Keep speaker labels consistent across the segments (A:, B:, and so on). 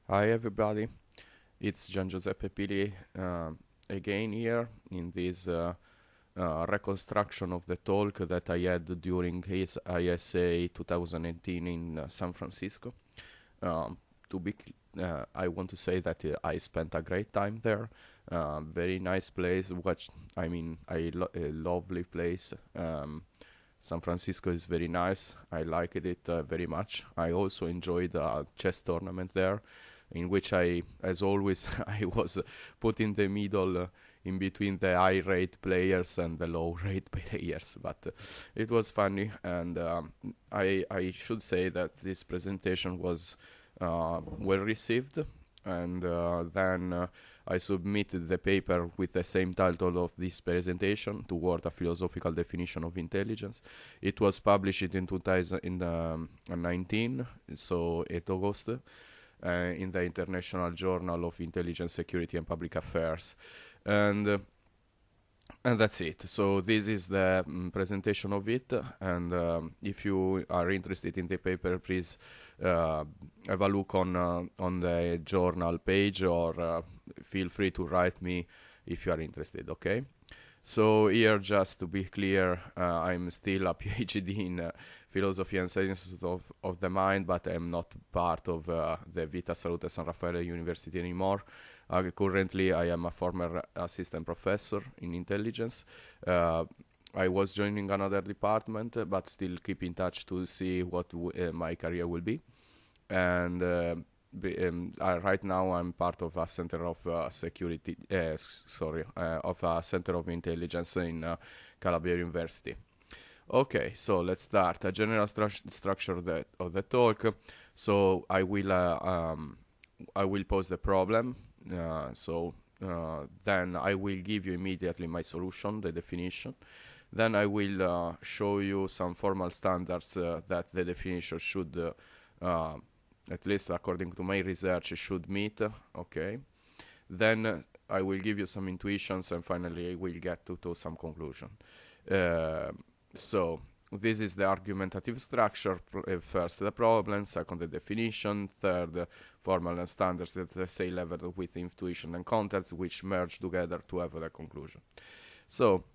A: Hi everybody, it's Giangiuseppe Pili again here in this reconstruction of the talk that I had during his ISA 2018 in San Francisco. Um, I want to say that I spent a great time there. Very nice place. A lovely place. San Francisco is very nice. I liked it very much. I also enjoyed a chess tournament there in which as always, I was put in the middle in between the high rate players and the low rate players. But it was funny, and I should say that this presentation was well received, and then I submitted the paper with the same title of this presentation, Toward a Philosophical Definition of Intelligence. It was published in 2019, so 8 August, in the International Journal of Intelligence, Security and Public Affairs. And that's it. So this is the presentation of it. And if you are interested in the paper, please have a look on the journal page, or feel free to write me if you are interested. Okay. So here, just to be clear, I'm still a PhD in philosophy and sciences of the mind, but I'm not part of the Vita Salute San Raffaele University anymore. Currently, I am a former assistant professor in intelligence. I was joining another department, but still keep in touch to see what my career will be. And right now I'm part of a center of of a center of intelligence in Calabria University. Okay, so let's start. A general structure of the talk. So I will pose the problem. Then I will give you immediately my solution, the definition. Then I will show you some formal standards that the definition should, at least according to my research, should meet. Okay. Then I will give you some intuitions, and finally I will get to some conclusion. So this is the argumentative structure. First, the problem. Second, the definition. Third, formal and standards at the same level with intuition and context, which merge together to have the conclusion. So,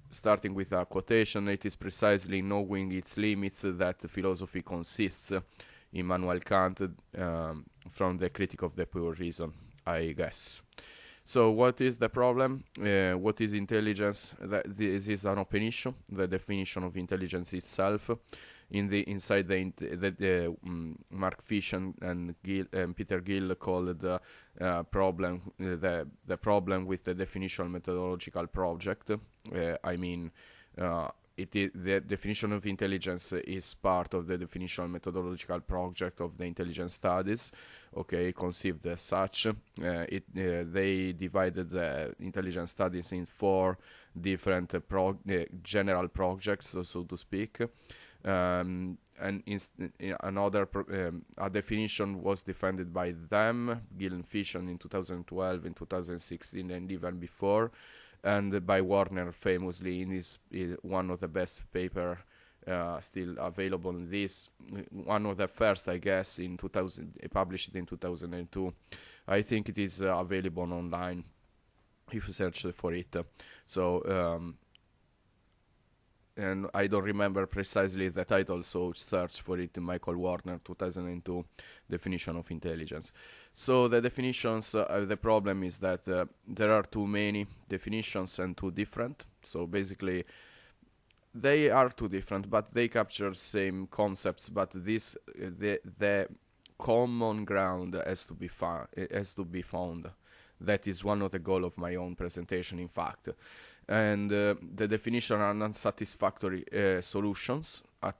A: starting with a quotation, it is precisely knowing its limits that philosophy consists, Immanuel Kant, from the Critique of the Pure Reason, I guess. So what is the problem? What is intelligence? This is an open issue. The definition of intelligence itself, inside the Mark Fish and Peter Gill called the problem the problem with the definitional methodological project. The definition of intelligence is part of the definitional methodological project of the intelligence studies, okay, conceived as such. They divided the intelligence studies in 4 different general projects, so to speak. And a definition was defended by them, Gill and Fish, in 2012, in 2016, and even before, and by Warner famously in his one of the best paper still available in this, one of the first, I guess, in 2000, published in 2002. I think it is available online if you search for it. And I don't remember precisely the title, so search for it, Michael Warner 2002 definition of intelligence. So the definitions, the problem is that there are too many definitions and too different. So basically they are too different, but they capture same concepts, but the common ground has to be found. That is one of the goals of my own presentation, in fact. And the definition are unsatisfactory solutions at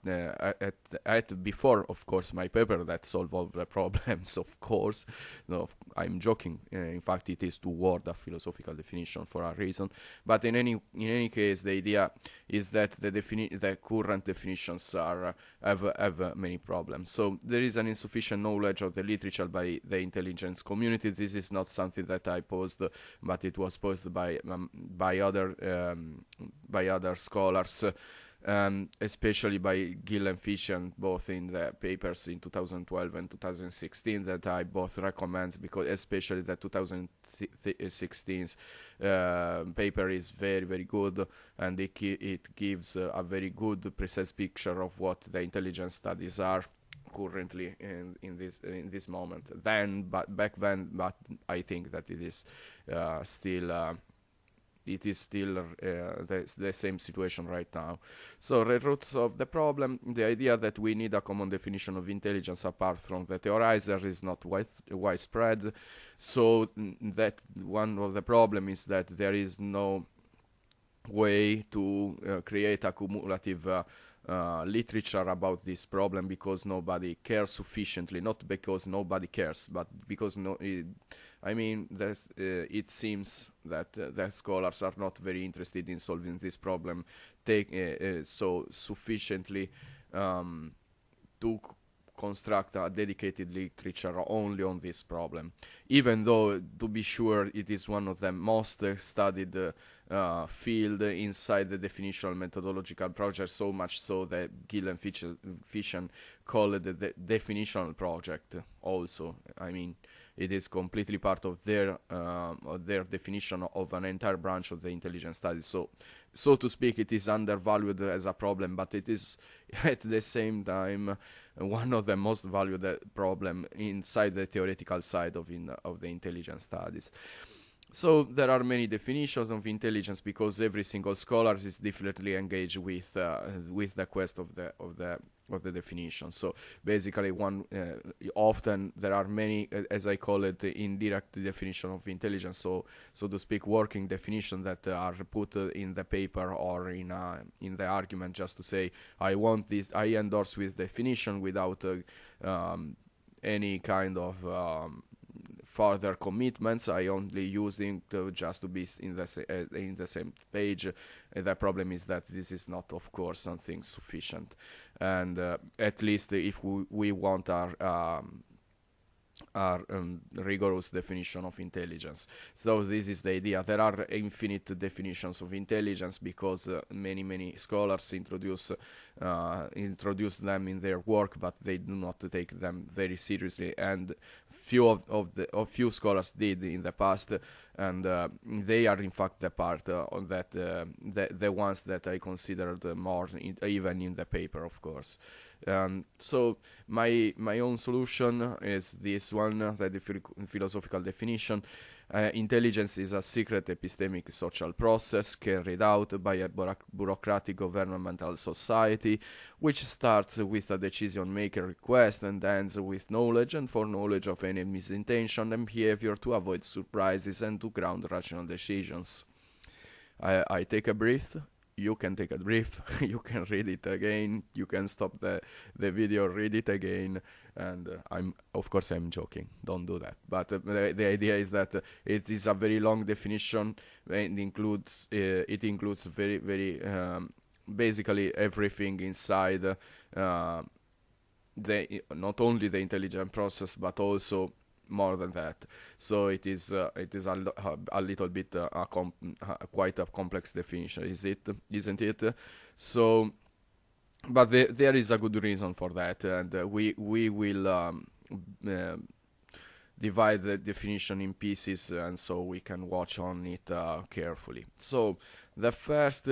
A: before, of course, my paper that solve all the problems, of course. No, I'm joking. In fact, it is toward a philosophical definition for a reason. But in any case, the idea is that the current definitions have many problems. So there is an insufficient knowledge of the literature by the intelligence community. This is not something that I posed, but it was posed by other scholars. especially by Gill and Fisher, both in the papers in 2012 and 2016 that I both recommend, because especially the 2016 paper is very, very good, and it gives a very good, precise picture of what the intelligence studies are currently in this moment. But back then, but I think that it is still the same situation right now. So the roots of the problem, the idea that we need a common definition of intelligence apart from the theorizer is not widespread. So that one of the problem is that there is no way to create a cumulative literature about this problem, because nobody cares sufficiently, not because nobody cares, but because it seems that the scholars are not very interested in solving this problem so sufficiently to construct a dedicated literature only on this problem, even though, to be sure, it is one of the most studied field inside the definitional methodological project, so much so that Gill and Fisher call it the definitional project also. It is completely part of their definition of an entire branch of the intelligence studies. So to speak, it is undervalued as a problem, but it is at the same time one of the most valued problem inside the theoretical side of the intelligence studies. So there are many definitions of intelligence, because every single scholar is differently engaged with the quest of the definition. So basically, often there are many, as I call it, indirect definition of intelligence. So to speak, working definition that are put in the paper or in the argument, just to say I want this, I endorse this definition without any kind of further commitments. I only using just to be in the same page. The problem is that this is not, of course, something sufficient, and at least if we want our rigorous definition of intelligence. So this is the idea. There are infinite definitions of intelligence, because many scholars introduce them in their work, but they do not take them very seriously, and few scholars did in the past, and they are in fact the part on that the ones that I considered more even in the paper, of course. So my own solution is this one, the philosophical definition. Intelligence is a secret epistemic social process carried out by a bureaucratic governmental society, which starts with a decision-maker request and ends with knowledge and foreknowledge of enemy's intention and behavior to avoid surprises and to ground rational decisions. I take a breath. You can take a brief, you can read it again, you can stop the video, read it again, and I'm joking, don't do that. But the idea is that it is a very long definition, and it includes very, very basically everything inside not only the intelligent process, but also more than that. So it is a little bit quite a complex definition, isn't it? So, but there is a good reason for that, and we will divide the definition in pieces, and so we can watch on it carefully. So the first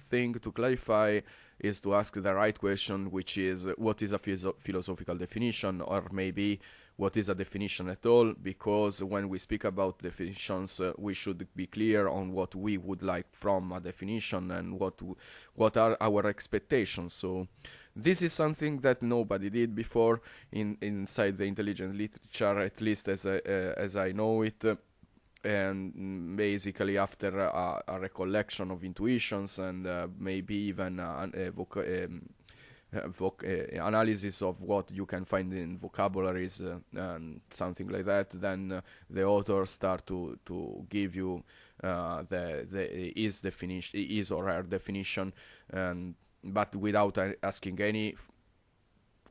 A: thing to clarify is to ask the right question, which is what is a philosophical definition, or maybe what is a definition at all, because when we speak about definitions, we should be clear on what we would like from a definition and what are our expectations. So this is something that nobody did before inside the intelligence literature, at least as I know it. And basically, after a recollection of intuitions and maybe even analysis of what you can find in vocabularies and something like that, then the authors start to give you the is or her definition, but without asking any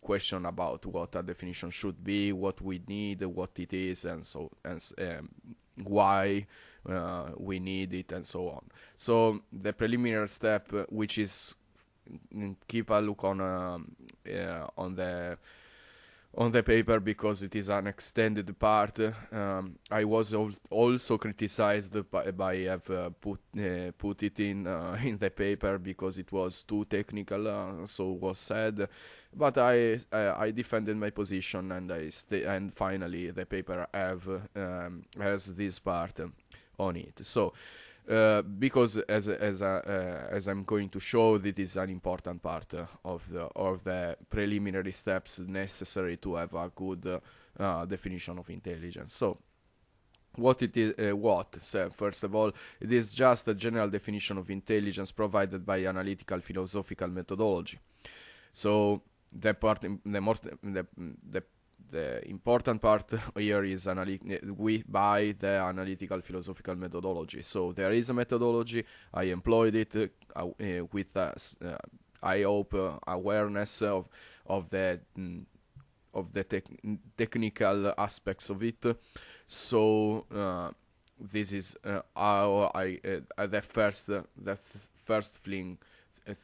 A: question about what a definition should be, what we need, what it is, and so why we need it, and so on. So the preliminary step, which is keep a look on the paper because it is an extended part. I was also criticized by have put it in in the paper because it was too technical, so was said. But I defended my position, and and finally the paper has this part on it. So. Because as I'm going to show, this is an important part of the preliminary steps necessary to have a good definition of intelligence. So, what it is? So first of all, it is just a general definition of intelligence provided by analytical philosophical methodology. So the important part here is by the analytical philosophical methodology. So there is a methodology. I employed it with I hope awareness of the technical aspects of it. So this is how I the first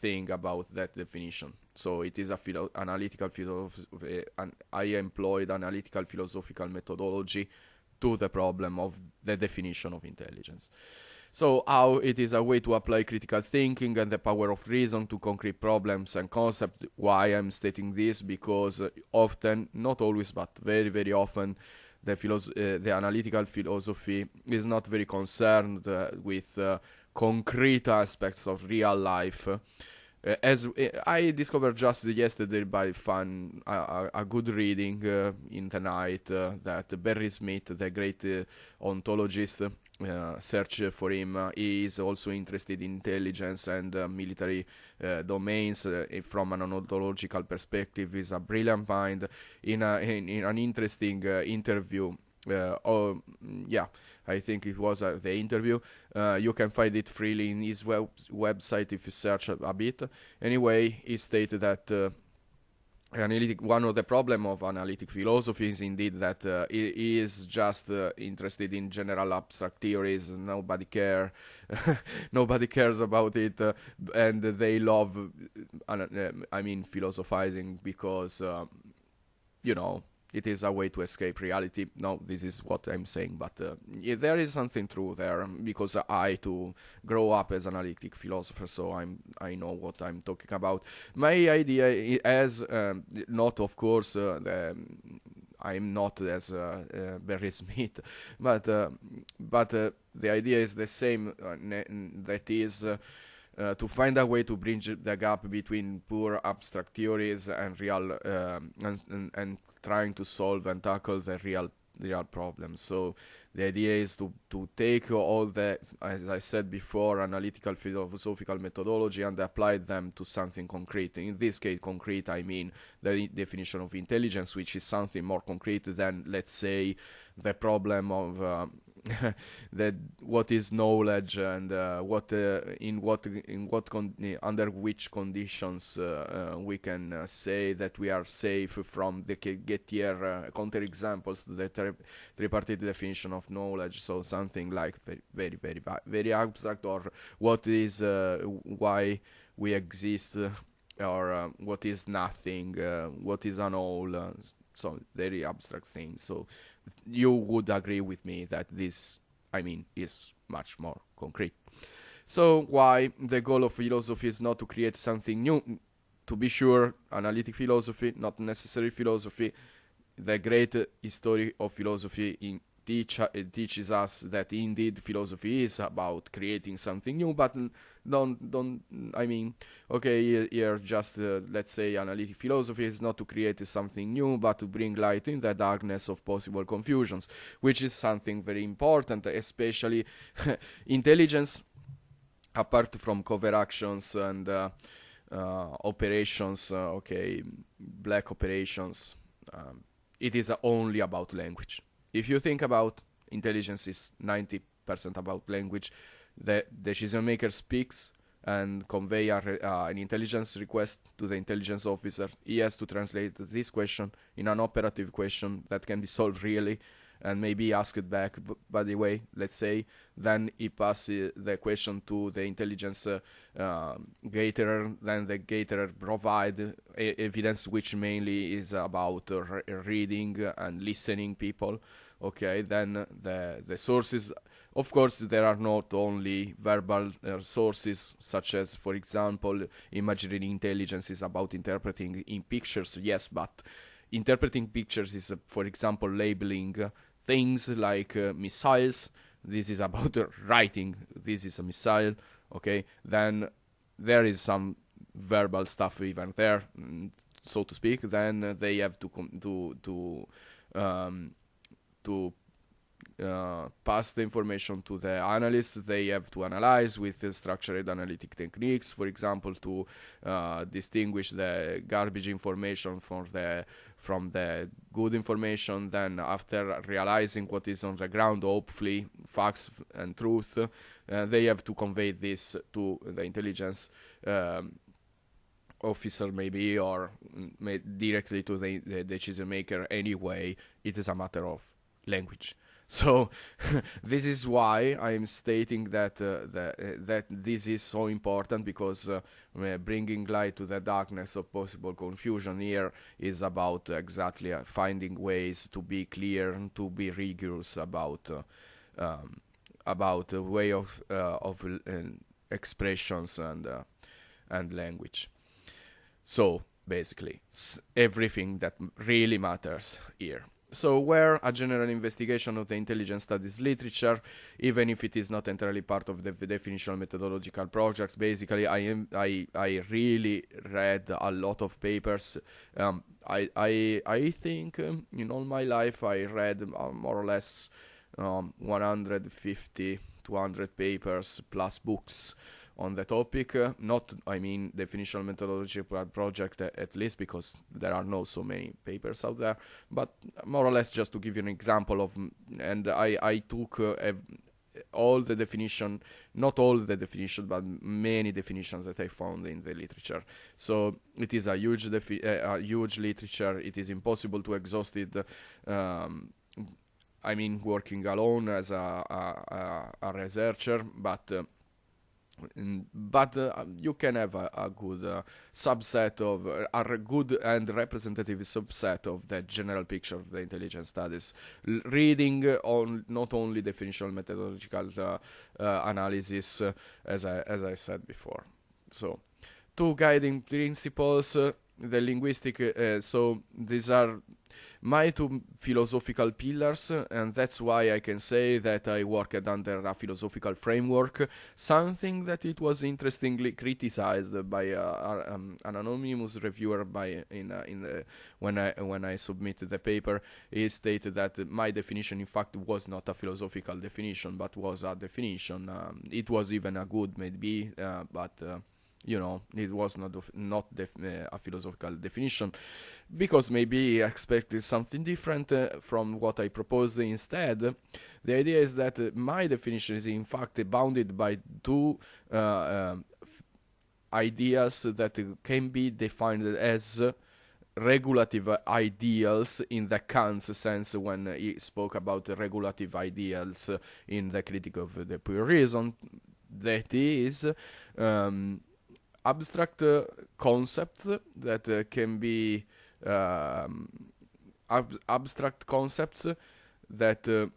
A: thing about that definition. So it is a analytical philosophy, and I employed analytical philosophical methodology to the problem of the definition of intelligence. So how it is a way to apply critical thinking and the power of reason to concrete problems and concepts. Why I'm stating this? Because often, not always, but very, very often, the analytical philosophy is not very concerned with concrete aspects of real life. As I discovered just yesterday by a good reading in the night that Barry Smith, the great ontologist, search for him. He is also interested in intelligence and military domains from an ontological perspective. He's a brilliant mind. In an interesting interview. I think it was the interview. You can find it freely in his website if you search a bit. Anyway, he stated that one of the problem of analytic philosophy is indeed that he is just interested in general abstract theories. Nobody cares about it, and they love, philosophizing because it is a way to escape reality. No, this is what I'm saying, but there is something true there, because I too grow up as an analytic philosopher, so I know what I'm talking about. My idea is not, of course, I'm not as Barry Smith, but the idea is the same. That is. To find a way to bridge the gap between pure abstract theories and real and trying to solve and tackle the real problems. So the idea is to take all the, as I said before, analytical philosophical methodology and apply them to something concrete. In this case, concrete, I mean the definition of intelligence, which is something more concrete than, let's say, the problem of what is knowledge and under which conditions we can say that we are safe from the get here counterexamples to the tripartite definition of knowledge. So something like very, very, very abstract, or what is why we exist, or what is nothing, what is an all. So very abstract things. So you would agree with me that this, is much more concrete. So why the goal of philosophy is not to create something new? To be sure, analytic philosophy, not necessary philosophy. The great history of philosophy teaches us that indeed philosophy is about creating something new, but here just let's say analytic philosophy is not to create something new, but to bring light in the darkness of possible confusions, which is something very important, especially intelligence, apart from covert actions and operations, black operations, it is only about language. If you think about intelligence is 90% about language, the decision maker speaks and convey an intelligence request to the intelligence officer. He has to translate this question in an operative question that can be solved really, and maybe ask it back, by the way, let's say, then he passes the question to the intelligence gatherer, then the gatherer provide evidence which mainly is about reading and listening people. Okay, then the sources, of course, there are not only verbal sources, such as, for example, imaginary intelligence is about interpreting in pictures, yes, but interpreting pictures is, for example, labeling things like missiles. This is about writing, this is a missile, okay? Then there is some verbal stuff even there, so to speak. Then they have to pass the information to the analysts. They have to analyze with structured analytic techniques, for example, to distinguish the garbage information from the good information. Then after realizing what is on the ground, hopefully facts and truth, they have to convey this to the intelligence officer, maybe, or directly to the decision maker. Anyway, it is a matter of language. So this is why I'm stating that that this is so important, because bringing light to the darkness of possible confusion here is about exactly finding ways to be clear and to be rigorous about the way of expressions and language. So basically, everything that really matters here. So where a general investigation of the intelligence studies literature, even if it is not entirely part of the definitional methodological project, basically I really read a lot of papers. I think in all my life I read more or less 150, 200 papers plus books on the topic. Not, I mean, definitional methodological project at least, because there are not so many papers out there, but more or less just to give you an example of, and I took all the definition, not all the definition, but many definitions that I found in the literature. So it is a huge literature. It is impossible to exhaust it. I mean, working alone as a researcher, but you can have a good subset of a good and representative subset of the general picture of the intelligence studies, reading on not only definitional methodological analysis, as I said before. So 2 guiding principles, the linguistic, so these are my 2 philosophical pillars, and that's why I can say that I worked under a philosophical framework, something that it was interestingly criticized by an anonymous reviewer when I submitted the paper. He stated that my definition in fact was not a philosophical definition, but was a definition. It was even a good maybe, but it was not a philosophical definition, because maybe he expected something different from what I proposed instead. The idea is that my definition is in fact bounded by 2 ideas that can be defined as regulative ideals in the Kant's sense, when he spoke about regulative ideals in the Critique of the Pure Reason. That is abstract concepts that can be abstract concepts that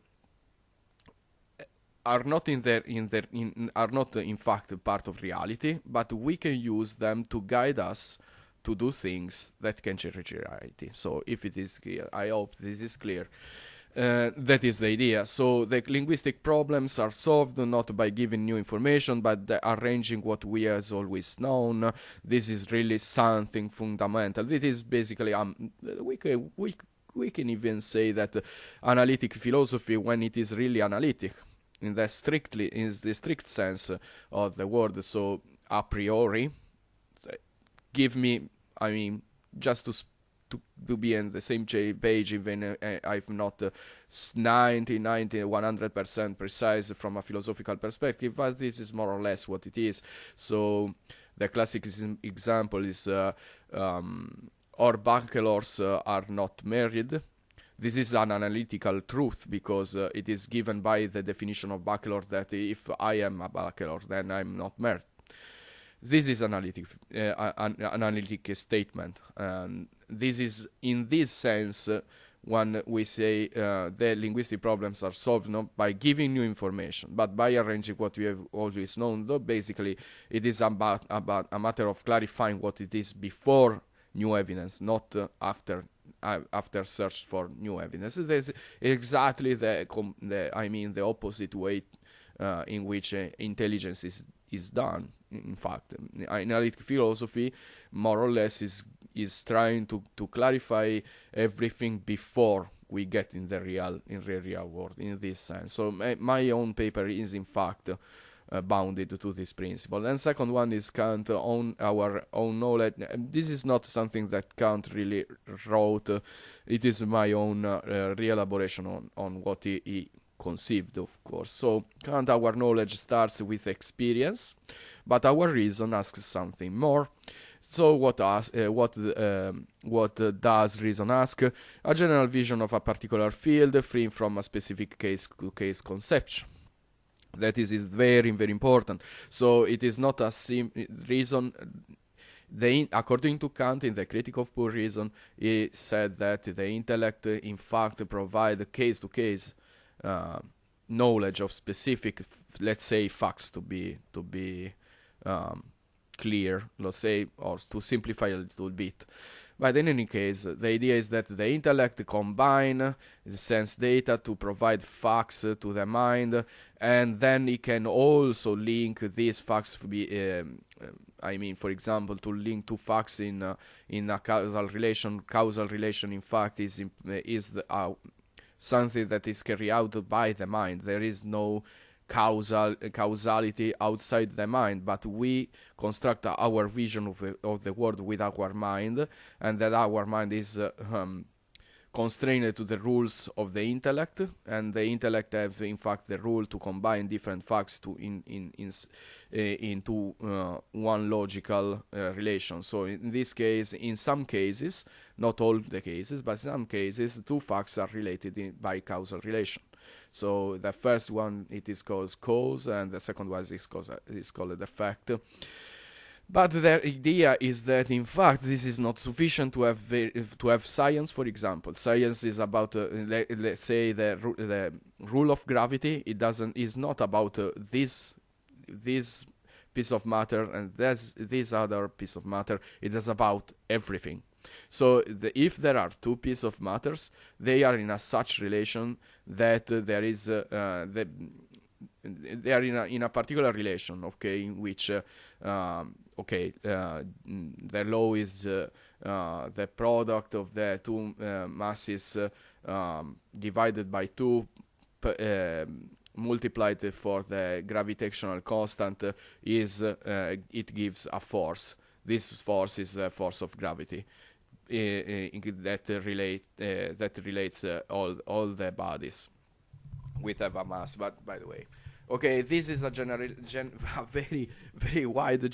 A: are not are not in fact part of reality, but we can use them to guide us to do things that can change reality. So if it is clear, I hope this is clear. That is the idea. So the linguistic problems are solved not by giving new information, but arranging what we has always known. This is really something fundamental. This is basically we can even say that analytic philosophy, when it is really analytic in the strict sense of the word. So a priori, give me, I mean, just to be on the same page, even I'm not 90, 100% precise from a philosophical perspective, but this is more or less what it is. So the classic example is our bachelors are not married. This is an analytical truth because it is given by the definition of bachelor that if I am a bachelor, then I'm not married. This is analytic statement. This is, in this sense, when we say the linguistic problems are solved not by giving new information, but by arranging what we have always known. Though basically, it is about a matter of clarifying what it is before new evidence, not after search for new evidence. It is exactly the opposite way in which intelligence is done. In fact, analytic philosophy more or less is trying to clarify everything before we get in the real world, in this sense. So my own paper is in fact bounded to this principle. And second one is Kant on our own knowledge. This is not something that Kant really wrote. It is my own re-elaboration on what he conceived, of course. So Kant, our knowledge starts with experience, but our reason asks something more. So what does reason ask? A general vision of a particular field, free from a specific case-to-case conception. That is very, very important. So it is not a reason. According to Kant, in the Critique of Pure Reason, he said that the intellect, in fact, provide case-to-case knowledge of specific, let's say, facts to be clear, let's say, or to simplify a little bit. But in any case, the idea is that the intellect combine the sense data to provide facts to the mind, and then it can also link these facts for example, to link two facts in a causal relation. Causal relation, in fact, is something that is carried out by the mind. There is no causality outside the mind, but we construct our vision of the world with our mind, and that our mind is constrained to the rules of the intellect, and the intellect have in fact the rule to combine different facts into one logical relation. So in this case, in some cases, not all the cases, but in some cases, two facts are related by causal relation. So the first one, it is called cause, and the second one is called effect. But the idea is that in fact this is not sufficient to have science. For example, science is about let's say the rule of gravity. It is not about this piece of matter and this other piece of matter. It is about everything. So if there are two pieces of matters, they are in a such relation that there is they are in a particular relation, okay, in which the law is the product of the two masses divided by 2 multiplied for the gravitational constant it gives a force. This force is the force of gravity that relates all the bodies with a mass. But by the way, okay, this is a very very wide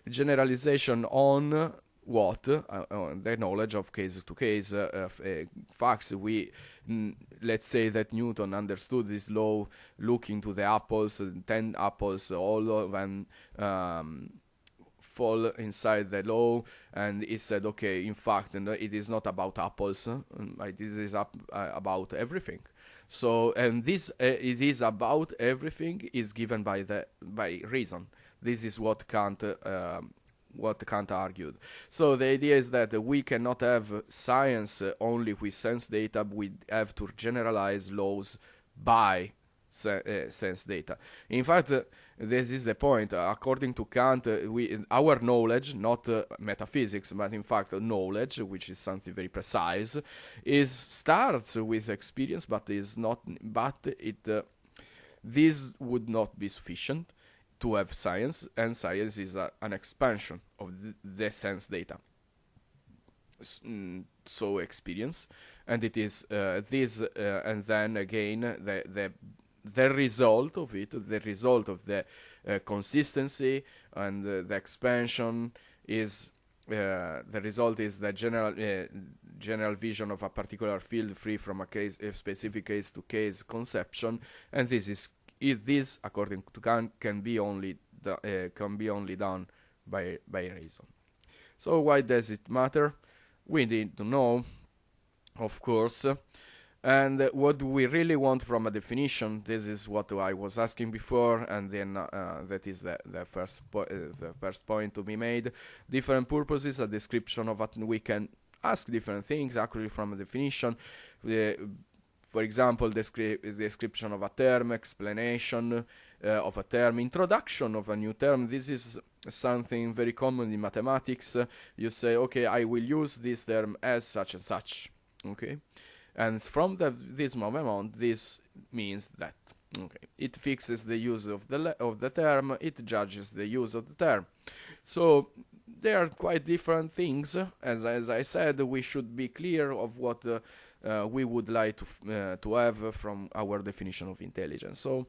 A: generalization on what on the knowledge of case-to-case facts. Let's say that Newton understood this law looking to the apples, 10 apples, all of them fall inside the law, and he said, okay, in fact, it is not about apples, it is about everything. So, and this it is about everything is given by reason. This is what Kant argued. So the idea is that we cannot have science only with sense data. We have to generalize laws by sense data. In fact, this is the point. According to Kant, our knowledge, not metaphysics, but in fact knowledge, which is something very precise, starts with experience, but is not. This would not be sufficient to have science, and science is an expansion of the sense data. So experience, and it is this, and then again the result of it, the result of the consistency and the expansion is the result is the general vision of a particular field free from a specific case-to-case conception, and this according to Kant can be only done by reason. So why does it matter? We need to know, of course. And what do we really want from a definition? This is what I was asking before, and then that is the first point to be made. Different purposes, a description of what we can ask different things actually from a definition. For example, description of a term, explanation of a term, introduction of a new term. This is something very common in mathematics. You say, okay, I will use this term as such and such. Okay. And from this moment on, this means that it fixes the use of the term, it judges the use of the term. So they are quite different things. As I said, we should be clear of what we would like to have from our definition of intelligence. So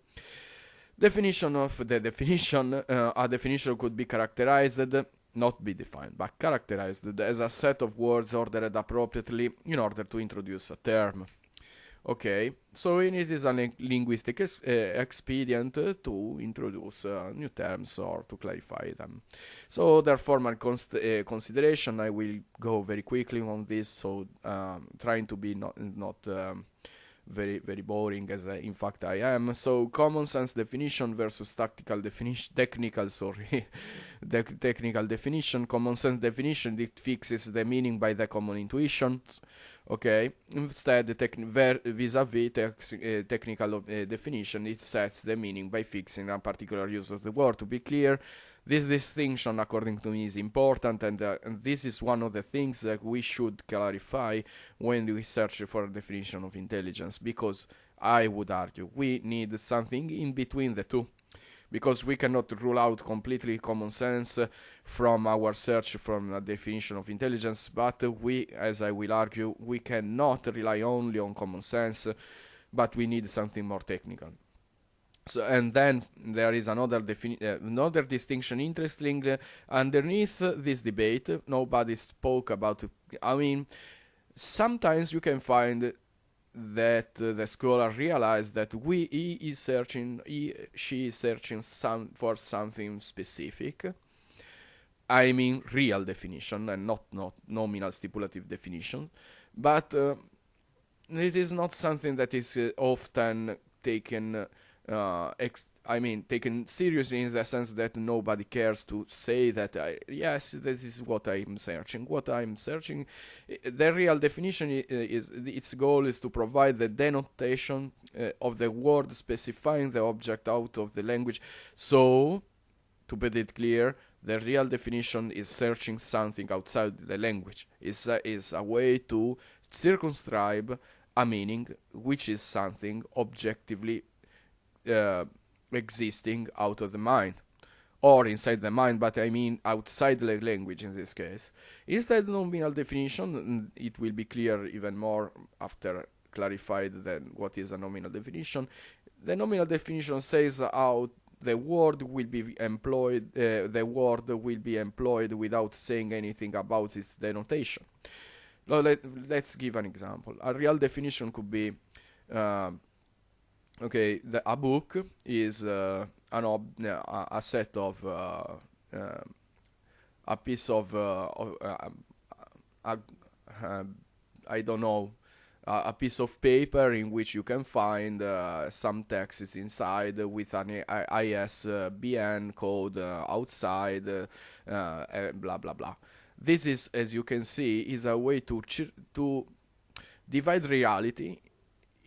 A: definition of the definition: a definition could be characterized, not be defined, but characterized as a set of words ordered appropriately in order to introduce a term. Okay, so it is a linguistic expedient to introduce new terms or to clarify them. So their formal consideration, I will go very quickly on this, so trying to be not very boring, as in fact I am. So common sense definition versus technical definition. Common sense definition, it fixes the meaning by the common intuitions. Okay, instead vis-a-vis technical definition, it sets the meaning by fixing a particular use of the word. To be clear, this distinction, according to me, is important, and this is one of the things that we should clarify when we search for a definition of intelligence, because I would argue we need something in between the two, because we cannot rule out completely common sense from our search from a definition of intelligence, but we, as I will argue, we cannot rely only on common sense, but we need something more technical. So, and then there is another distinction interestingly underneath this debate. Nobody spoke about it. I mean, sometimes you can find that the scholar realized that she is searching for something specific. I mean, real definition and not nominal stipulative definition. But it is not something that is often taken taken seriously, in the sense that nobody cares to say that, yes, this is what I'm searching. What I'm searching, the real definition is its goal is to provide the denotation of the word specifying the object out of the language. So, to put it clear, the real definition is searching something outside the language. Is a way to circumscribe a meaning, which is something objectively existing out of the mind, or inside the mind, but I mean outside the language in this case. Instead, nominal definition, it will be clear even more after clarified then what is a nominal definition. The nominal definition says how the word will be employed. The word will be employed without saying anything about its denotation. Now let's give an example. A real definition could be a book is a set of a piece of I don't know, a piece of paper in which you can find some texts inside with an ISBN code outside, blah blah blah. This is, as you can see, is a way to divide reality,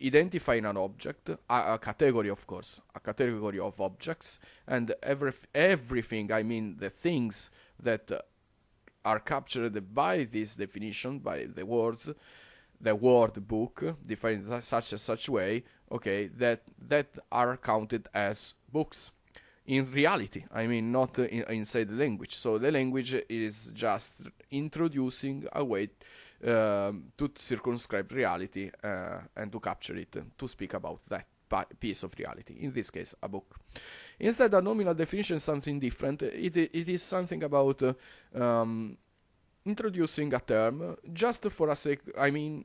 A: identifying an object, a category, of course, a category of objects, and everything, I mean the things that are captured by this definition, by the words, the word book, defined in such way, okay, that are counted as books. In reality, I mean, not inside the language. So the language is just introducing a way to circumscribe reality and to capture it, to speak about that piece of reality, in this case a book. Instead, a nominal definition is something different. It is something about introducing a term just for a sec. I mean,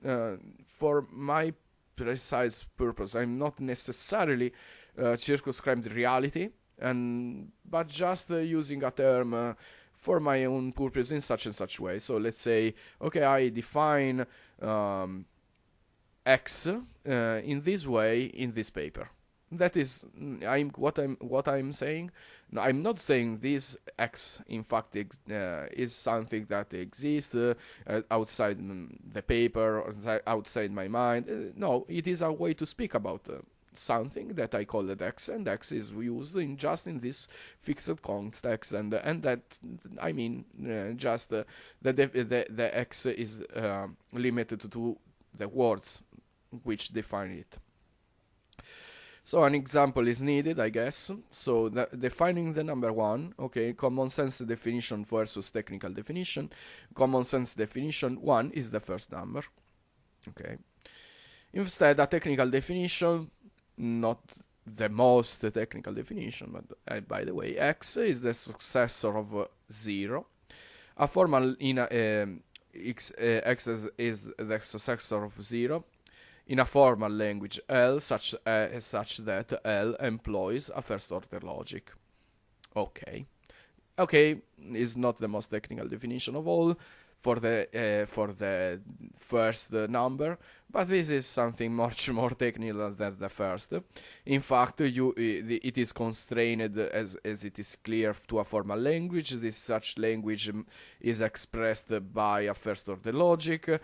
A: for my precise purpose. I'm not necessarily circumscribed reality, but just using a term for my own purpose in such and such way. So let's say, okay, I define x in this way in this paper. That is, what I'm saying. No, I'm not saying this x in fact is something that exists outside the paper or outside my mind. No, it is a way to speak about something that I call it x, and x is used in just in this fixed context, and that I mean just that the x is limited to the words which define it. So an example is needed, I guess. So defining the number 1, okay, common sense definition versus technical definition. Common sense definition 1 is the first number, okay. Instead, a technical definition, not the most technical definition, but by the way, x is the successor of 0. A formal in x is the successor of 0. In a formal language L, such that L employs a first-order logic. Okay, is not the most technical definition of all for the first number, but this is something much more technical than the first. In fact, it is constrained as it is clear to a formal language. This such language is expressed by a first-order logic.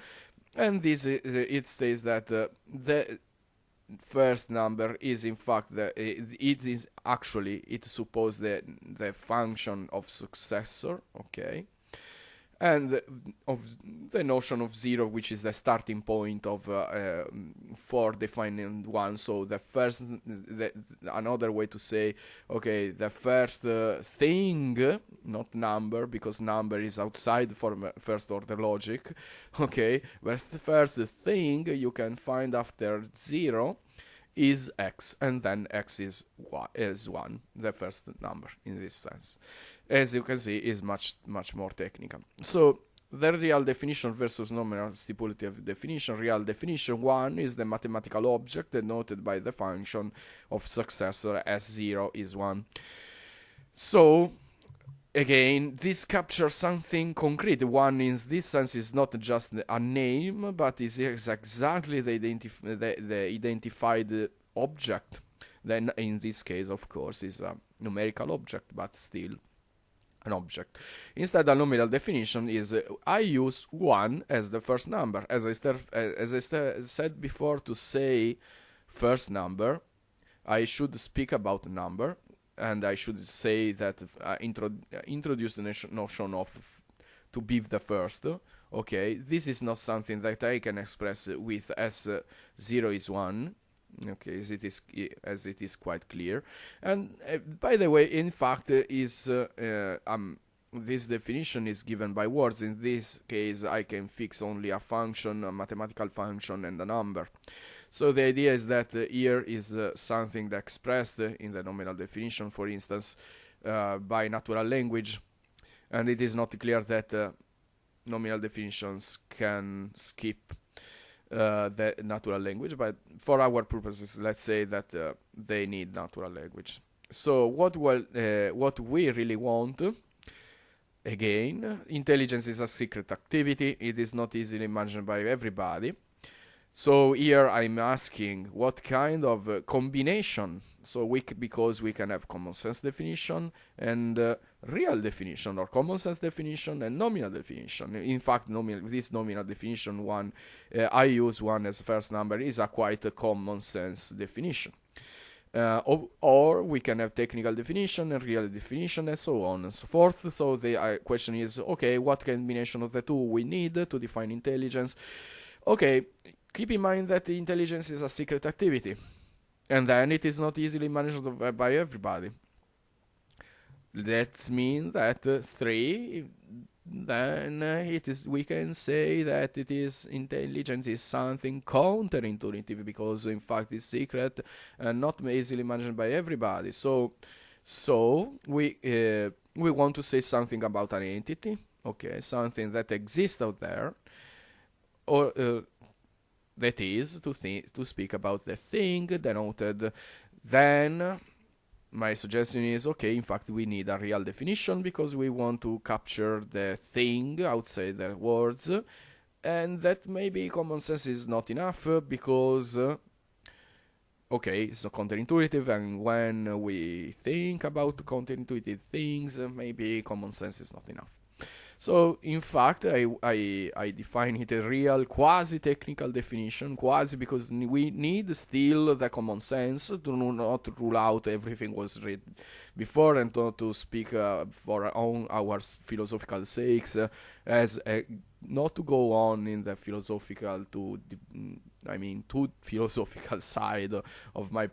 A: And it states that the first number is in fact it supposes the function of successor, okay, and of the notion of 0, which is the starting point of for defining 1. So the first, another way to say, okay, the first thing, not number, because number is outside for first order logic, okay, but the first thing you can find after 0 is x, and then x is 1, the first number in this sense. As you can see, is much more technical. So the real definition versus nominal stipulative definition. Real definition 1 is the mathematical object denoted by the function of successor as 0 is 1. So again, this captures something concrete. 1 in this sense is not just a name, but is exactly the identified object. Then in this case, of course, is a numerical object, but still an object. Instead, a nominal definition is I use 1 as the first number. As I said before, to say first number, I should speak about number, and I should say that introduce the notion of to be the first. Okay, this is not something that I can express with as 0 is 1. Okay, as it is quite clear. And by the way, in fact, this definition is given by words. In this case, I can fix only a function, a mathematical function, and a number. So the idea is that here is something that expressed in the nominal definition, for instance, by natural language, and it is not clear that nominal definitions can skip the natural language, but for our purposes, let's say that they need natural language. So what we really want, again, intelligence is a secret activity. It is not easily imagined by everybody. So here I'm asking what kind of combination. So because we can have common sense definition and real definition, or common sense definition and nominal definition. In fact, this nominal definition 1, I use 1 as first number, is a quite a common sense definition. Or we can have technical definition and real definition, and so on and so forth. So the question is, okay, what combination of the two we need to define intelligence? Okay, keep in mind that intelligence is a secret activity, and then it is not easily managed by everybody. That means that 3, then we can say that intelligence is something counterintuitive, because in fact it's secret and not easily managed by everybody. So we want to say something about an entity. okay, something that exists out there, or that is to speak about the thing denoted. Then my suggestion is, okay, in fact we need a real definition because we want to capture the thing outside the words, and that maybe common sense is not enough because okay, it's not counterintuitive, and when we think about counterintuitive things, maybe common sense is not enough. So, in fact, I define it a real quasi-technical definition, quasi because we need still the common sense to not rule out everything was read before and not to speak for our philosophical sakes, not to go on in the philosophical too philosophical side of my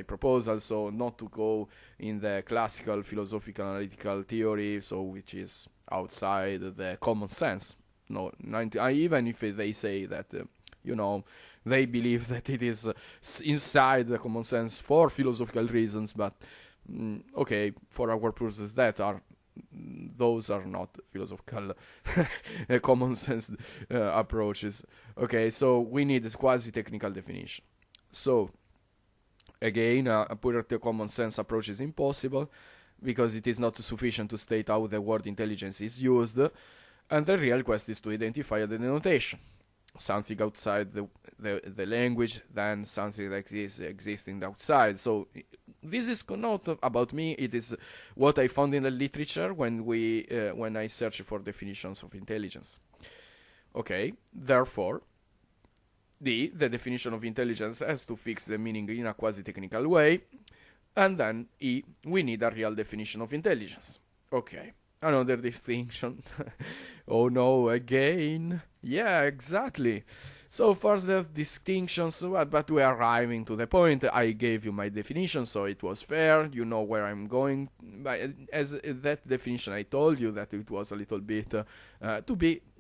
A: proposal, so not to go in the classical philosophical analytical theory, so which is outside the common sense. No, even if they say that they believe that it is inside the common sense for philosophical reasons, but okay, for our purposes those are not philosophical common sense approaches. Okay, so we need a quasi-technical definition. So again, a pure common sense approach is impossible because it is not sufficient to state how the word intelligence is used, and the real quest is to identify the denotation, something outside the language than something like this existing outside. So this is not about me, it is what I found in the literature when I search for definitions of intelligence. Okay, therefore the definition of intelligence has to fix the meaning in a quasi-technical way, and then we need a real definition of intelligence. Okay, another distinction. Oh no, again. Yeah, exactly. So first the distinctions, but we are arriving to the point. I gave you my definition, so it was fair. You know where I'm going. But as that definition, I told you that it was a little bit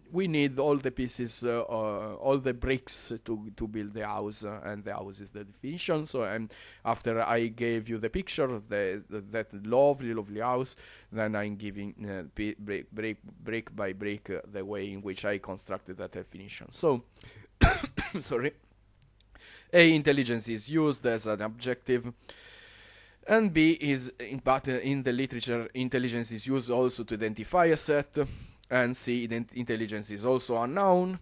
A: we need all the pieces, all the bricks to build the house, and the house is the definition. So, and after I gave you the picture of that lovely house, then I'm giving brick by brick the way in which I constructed that definition. So, sorry. A, intelligence is used as an objective, and B is, but in the literature, intelligence is used also to identify a set. And C, intelligence is also a noun.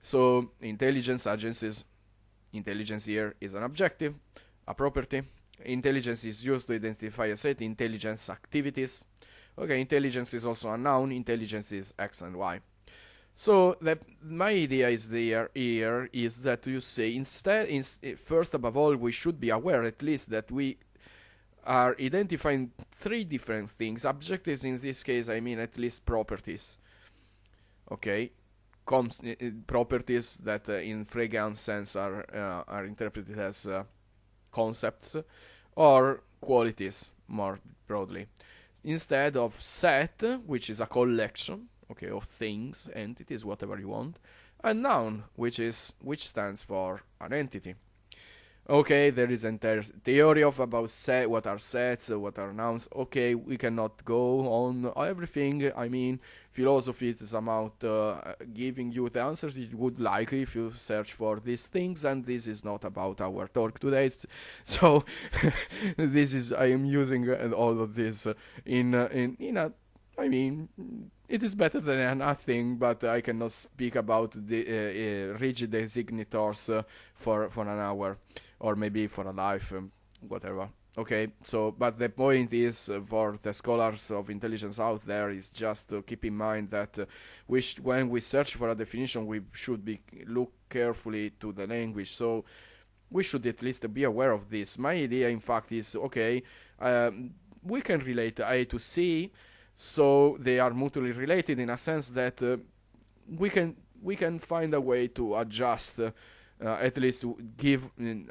A: So intelligence agencies, intelligence here is an objective, a property. Intelligence is used to identify a set, intelligence activities. Okay, intelligence is also a noun, intelligence is X and Y. So my idea is here is that you say instead, first above all, we should be aware at least that we are identifying three different things. Objectives in this case, I mean at least properties. Okay, properties that in Frege's sense are interpreted as concepts, or qualities more broadly. Instead of set, which is a collection, okay, of things, entities, whatever you want, and noun, which stands for an entity. Okay, there is an entire theory about what are sets, what are nouns. Okay, we cannot go on everything. I mean, philosophy is about giving you the answers you would like if you search for these things, and this is not about our talk today. So, I am using all of this I mean, it is better than nothing, but I cannot speak about the rigid designators for an hour, or maybe for a life, whatever. Okay, so, but the point is, for the scholars of intelligence out there, is just to keep in mind that when we search for a definition, we should look carefully to the language. So we should at least be aware of this. My idea, in fact, is okay. We can relate A to C. So they are mutually related in a sense that we can find a way to adjust, at least to give an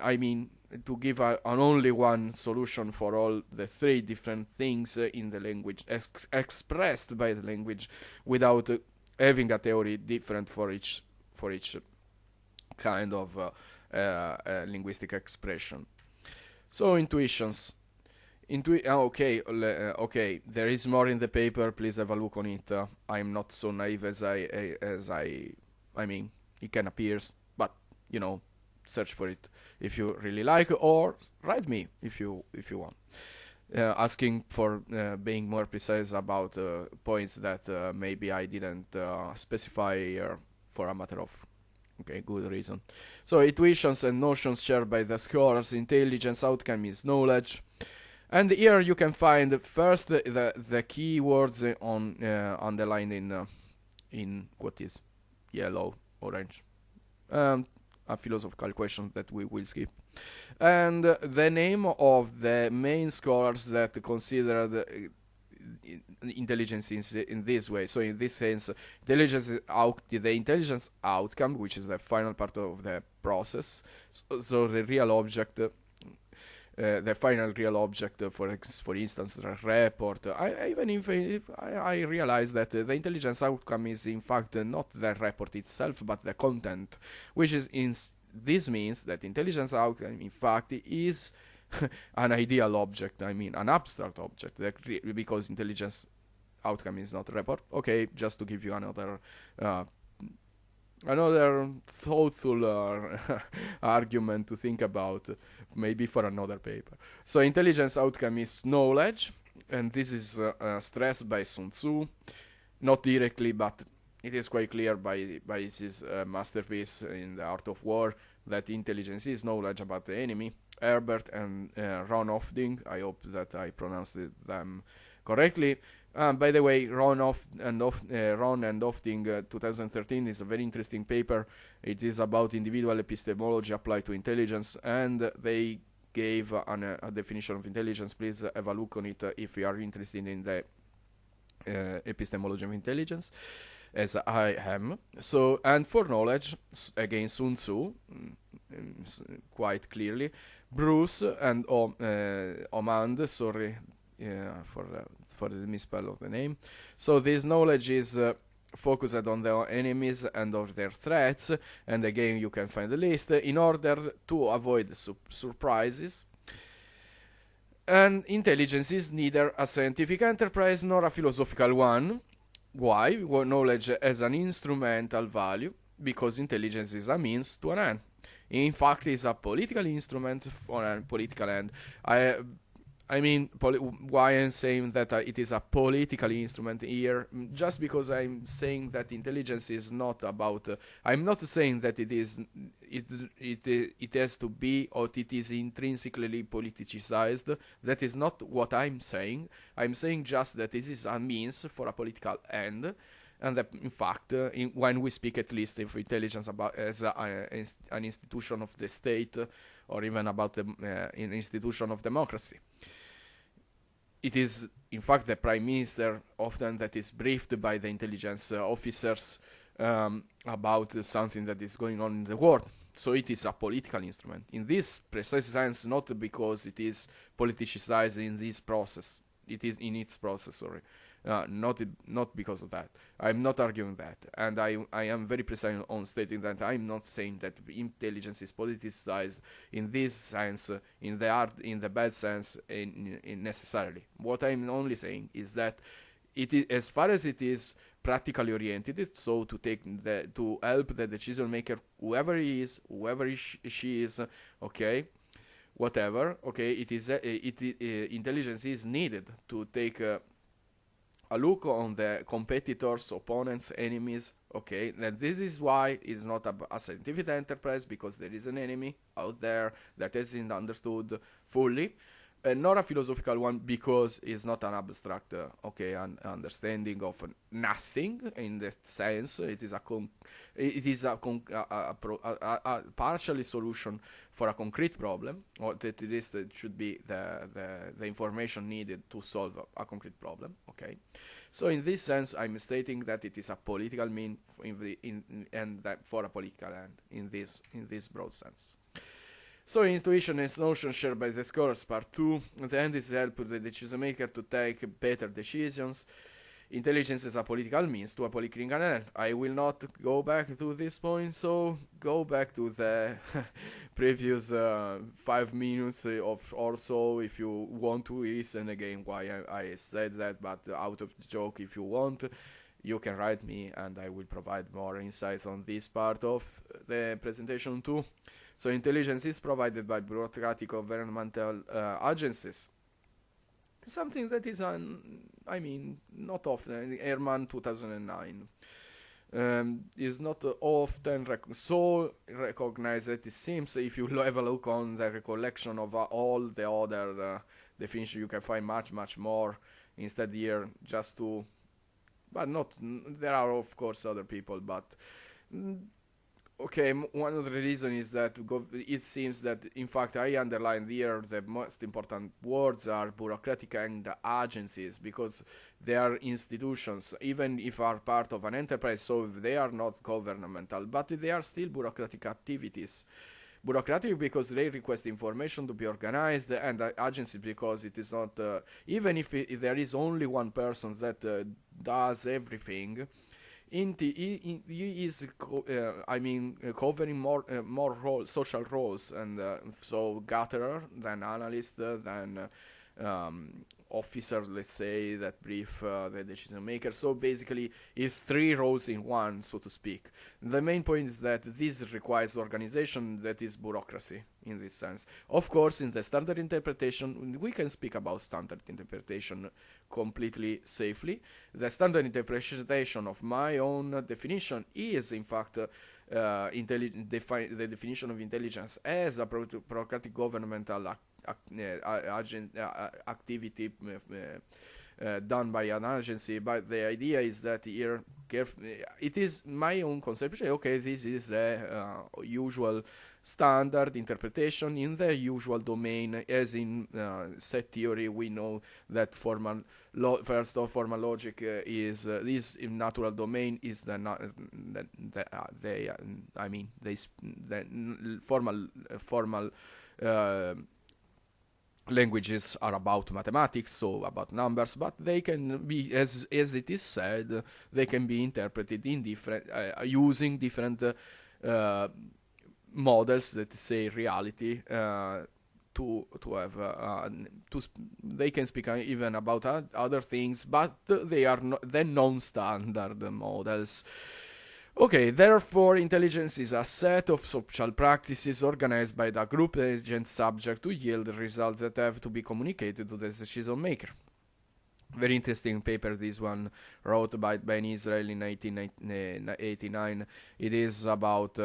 A: only one solution for all the three different things in the language expressed by the language, without having a theory different for each kind of linguistic expression. So intuitions. Okay. There is more in the paper. Please have a look on it. I'm not so naive as I mean, it can appear, but search for it if you really like, or write me if you want, asking for being more precise about points that maybe I didn't specify here for a matter of good reason. So intuitions and notions shared by the scholars. Intelligence outcome is knowledge. And here you can find first the key words on underlined in what is yellow, orange, a philosophical question that we will skip, and the name of the main scholars that consider the intelligence in this way. So in this sense, the intelligence outcome, which is the final part of the process, so the real object. The final real object, for instance, the report. I realize that the intelligence outcome is in fact not the report itself, but the content, which is this means that intelligence outcome in fact is an ideal object. I mean, an abstract object, because intelligence outcome is not report. Okay, just to give you another thoughtful argument to think about, maybe for another paper. So intelligence outcome is knowledge, and this is stressed by Sun Tzu, not directly, but it is quite clear by his masterpiece in The Art of War that intelligence is knowledge about the enemy. Herbert and Ron Hofding, I hope that I pronounced them correctly. By the way, Ron and Hofding 2013 is a very interesting paper. It is about individual epistemology applied to intelligence, and they gave a definition of intelligence. Please have a look on it if you are interested in the epistemology of intelligence, as I am. So, and for knowledge, again Sun Tzu, quite clearly. Bruce and Omand, sorry for the misspell of the name. So this knowledge is focused on the enemies and of their threats, and again you can find the list in order to avoid surprises. And intelligence is neither a scientific enterprise nor a philosophical one. Why? Well, knowledge has an instrumental value, because intelligence is a means to an end. In fact, it's a political instrument for a political end. I mean, why I'm saying that it is a political instrument here, just because I'm saying that intelligence is not about. I'm not saying that it has to be, or it is intrinsically politicized. That is not what I'm saying. I'm saying just that this is a means for a political end, and that in fact, when we speak at least of intelligence about as an institution of the state, or even about an institution of democracy. It is, in fact, the Prime Minister often that is briefed by the intelligence officers about something that is going on in the world. So it is a political instrument. In this precise sense, not because it is politicized in this process. It is in its process, sorry. Not because of that. I'm not arguing that, and I am very precise on stating that I'm not saying that intelligence is politicized in this sense, in the bad sense, in necessarily. What I'm only saying is that it is, as far as it is practically oriented, so to help the decision maker, whoever he is, she is, okay, whatever, okay, intelligence is needed to take a look on the competitors, opponents, enemies, okay, and this is why it's not a scientific enterprise, because there is an enemy out there that isn't understood fully, and not a philosophical one, because it's not an abstract, an understanding of nothing in that sense. It is a partially solution for a concrete problem, or that it is that should be the information needed to solve a concrete problem. Okay, so in this sense, I'm stating that it is a political mean and that for a political end in this broad sense. So intuition is notion shared by the scholars, part 2. The end is help the decision maker to take better decisions. intelligence as a political means to a political end. I will not go back to this point, so go back to the previous 5 minutes of or so if you want to listen again why I said that, but out of the joke, if you want, you can write me and I will provide more insights on this part of the presentation too. So intelligence is provided by bureaucratic governmental agencies. Something that is, not often. Ehrman 2009 is not often so recognized that it seems. If you have a look on the recollection of all the other definitions, you can find much more. Instead here, just to, but not. There are of course other people, but. Okay, one of the reasons is that it seems that, in fact, I underlined here the most important words are bureaucratic and agencies, because they are institutions, even if are part of an enterprise, so they are not governmental, but they are still bureaucratic activities. Bureaucratic because they request information to be organized, and agency because it is not, even if there is only one person that does everything, he is covering more roles, social roles, and so gatherer, then analyst, then officer, let's say, that brief the decision maker. So basically it's 3 roles in one, so to speak. The main point is that this requires organization, that is bureaucracy in this sense. Of course, in the standard interpretation, we can speak about standard interpretation completely safely. The standard interpretation of my own definition is, in fact, the definition of intelligence as a bureaucratic governmental activity done by an agency. But the idea is that here it is my own conception. Okay, this is the usual standard interpretation in the usual domain, as in set theory. We know that formal logic is this natural domain is the formal languages are about mathematics, so about numbers, but they can be, as it is said, they can be interpreted in different using different models that say reality to have they can speak even about other things, but they are the non-standard models. Okay, therefore, intelligence is a set of social practices organized by the group agent subject to yield results that have to be communicated to the decision maker. Very interesting paper, this one, wrote by Ben Israel in 1989. It is about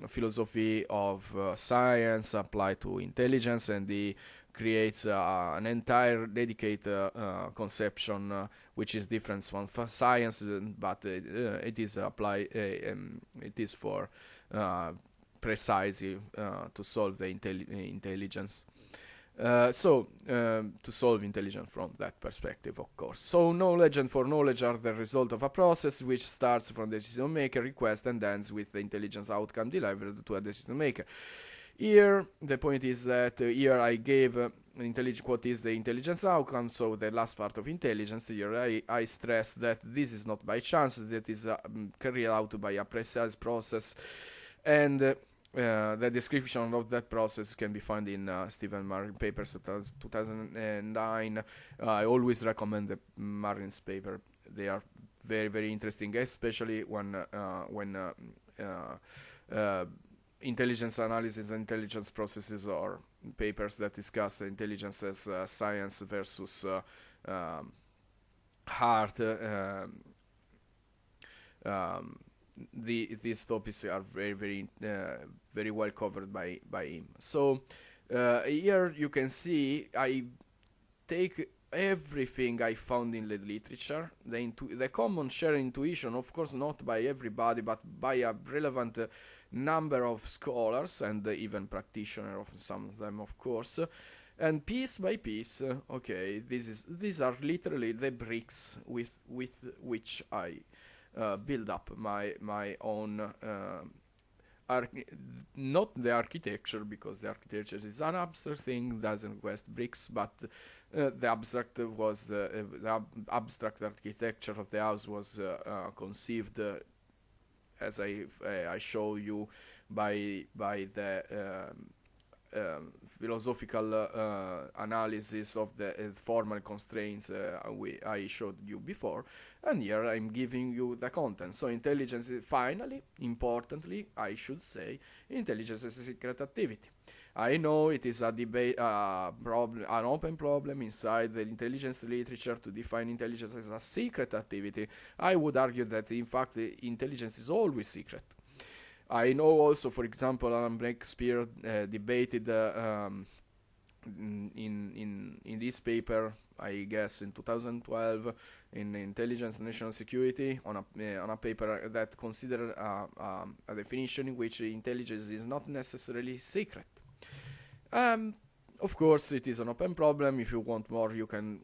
A: philosophy of science applied to intelligence, and he creates an entire dedicated conception which is different from science, but it is applied. It is for precisely to solve the intelligence. To solve intelligence from that perspective, of course. So knowledge and foreknowledge are the result of a process which starts from the decision maker request and ends with the intelligence outcome delivered to a decision maker. Here, the point is that here I gave what is the intelligence outcome, so the last part of intelligence. Here I stress that this is not by chance, that is carried out by a precise process, and the description of that process can be found in Stephen Marrin papers 2009. I always recommend the Marrin's paper. They are very, very interesting, especially when intelligence analysis and intelligence processes, or papers that discuss intelligence as science versus art. These topics are very, very, very well covered by him. So here you can see I take everything I found in the literature, the common shared intuition, of course not by everybody, but by a relevant number of scholars and even practitioners of some of them, of course. And piece by piece, okay, these are literally the bricks with which I build up my own not the architecture, because the architecture is an abstract thing, doesn't request bricks, but the abstract architecture of the house was conceived, as I show you, by the philosophical analysis of the formal constraints I showed you before, and here I'm giving you the content. So intelligence is, finally, importantly, I should say, intelligence is a secret activity. I know it is a debate, problem, an open problem inside the intelligence literature to define intelligence as a secret activity. I would argue that, in fact, intelligence is always secret. I know also, for example, Alan Breakspear debated in this paper, I guess in 2012, in Intelligence and National Security, on a paper that considered a definition in which intelligence is not necessarily secret. Of course, it is an open problem. If you want more, you can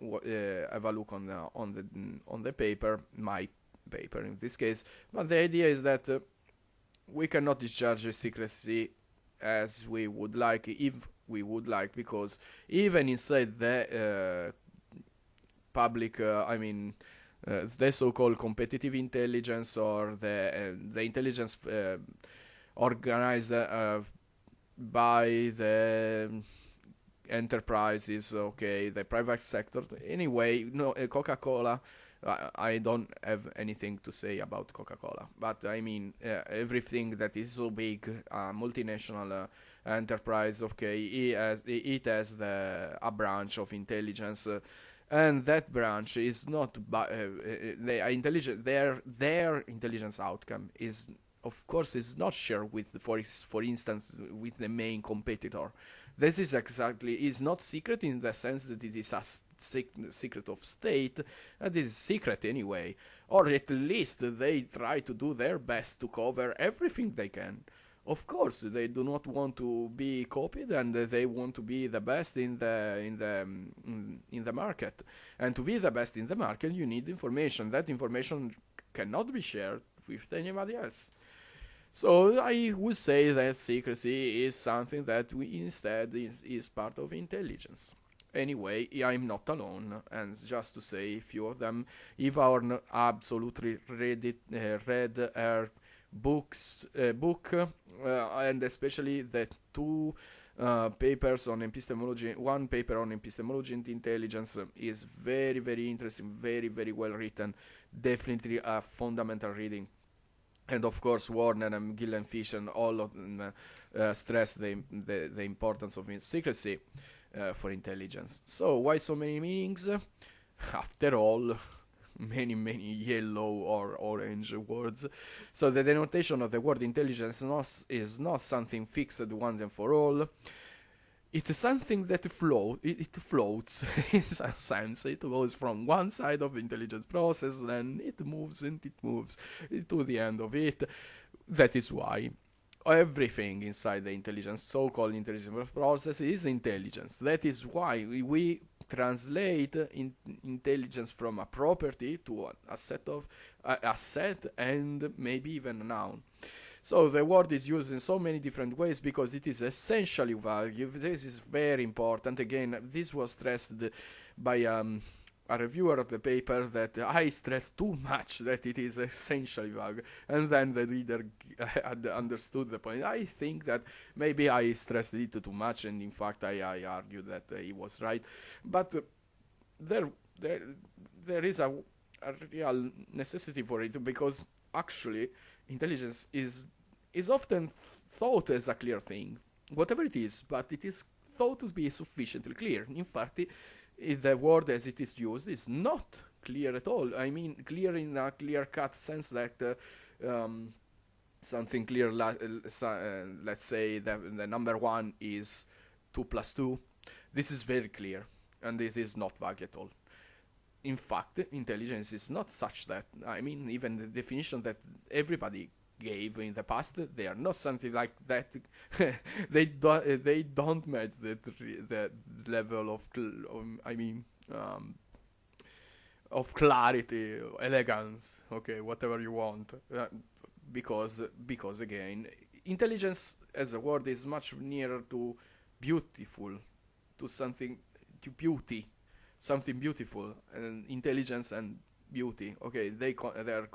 A: have a look on the paper, my paper in this case. But the idea is that we cannot discharge secrecy as we would like, if we would like, because even inside the public, the so-called competitive intelligence, or the intelligence organized by the enterprises, okay, the private sector. Anyway, no, Coca-Cola. I don't have anything to say about Coca-Cola, but I mean everything that is so big, multinational enterprise. Okay, it has a branch of intelligence, and that branch is not their intelligence outcome is, of course, is not shared with, for instance, with the main competitor. This is not secret in the sense that it is a secret of state, and it is secret anyway. Or at least they try to do their best to cover everything they can. Of course, they do not want to be copied, and they want to be the best in the market. And to be the best in the market, you need information. That information cannot be shared with anybody else. So I would say that secrecy is something that instead is part of intelligence. Anyway, I'm not alone, and just to say a few of them, if our absolutely read our book, and especially the two papers on epistemology, one paper on epistemology and intelligence is very, very interesting, very, very well written, definitely a fundamental reading. And of course, Warner and Gillen Fish and all of them stress the importance of secrecy for intelligence. So why so many meanings? After all, many yellow or orange words. So the denotation of the word intelligence is not something fixed once and for all. It is something that it floats in a sense. It goes from one side of the intelligence process, then it moves to the end of it. That is why everything inside the intelligence, so-called intelligence process, is intelligence. That is why we translate intelligence from a property to a set and maybe even a noun. So the word is used in so many different ways because it is essentially vague. This is very important. Again, this was stressed by a reviewer of the paper, that I stress too much that it is essentially vague, and then the reader had understood the point. I think that maybe I stressed it too much, and in fact I argued that he was right. But there is a real necessity for it, because actually intelligence is often thought as a clear thing, whatever it is, but it is thought to be sufficiently clear. In fact, the word as it is used is not clear at all. I mean, clear in a clear-cut sense that something clear, let's say the number 1 is 2 plus 2. This is very clear, and this is not vague at all. In fact, intelligence is not such that, I mean, even the definition that everybody gave in the past, they are not something like that. they don't match the level of clarity, elegance, okay, whatever you want, because again, intelligence as a word is much nearer to beautiful, to something, to beauty, something beautiful, and intelligence and beauty. Okay, their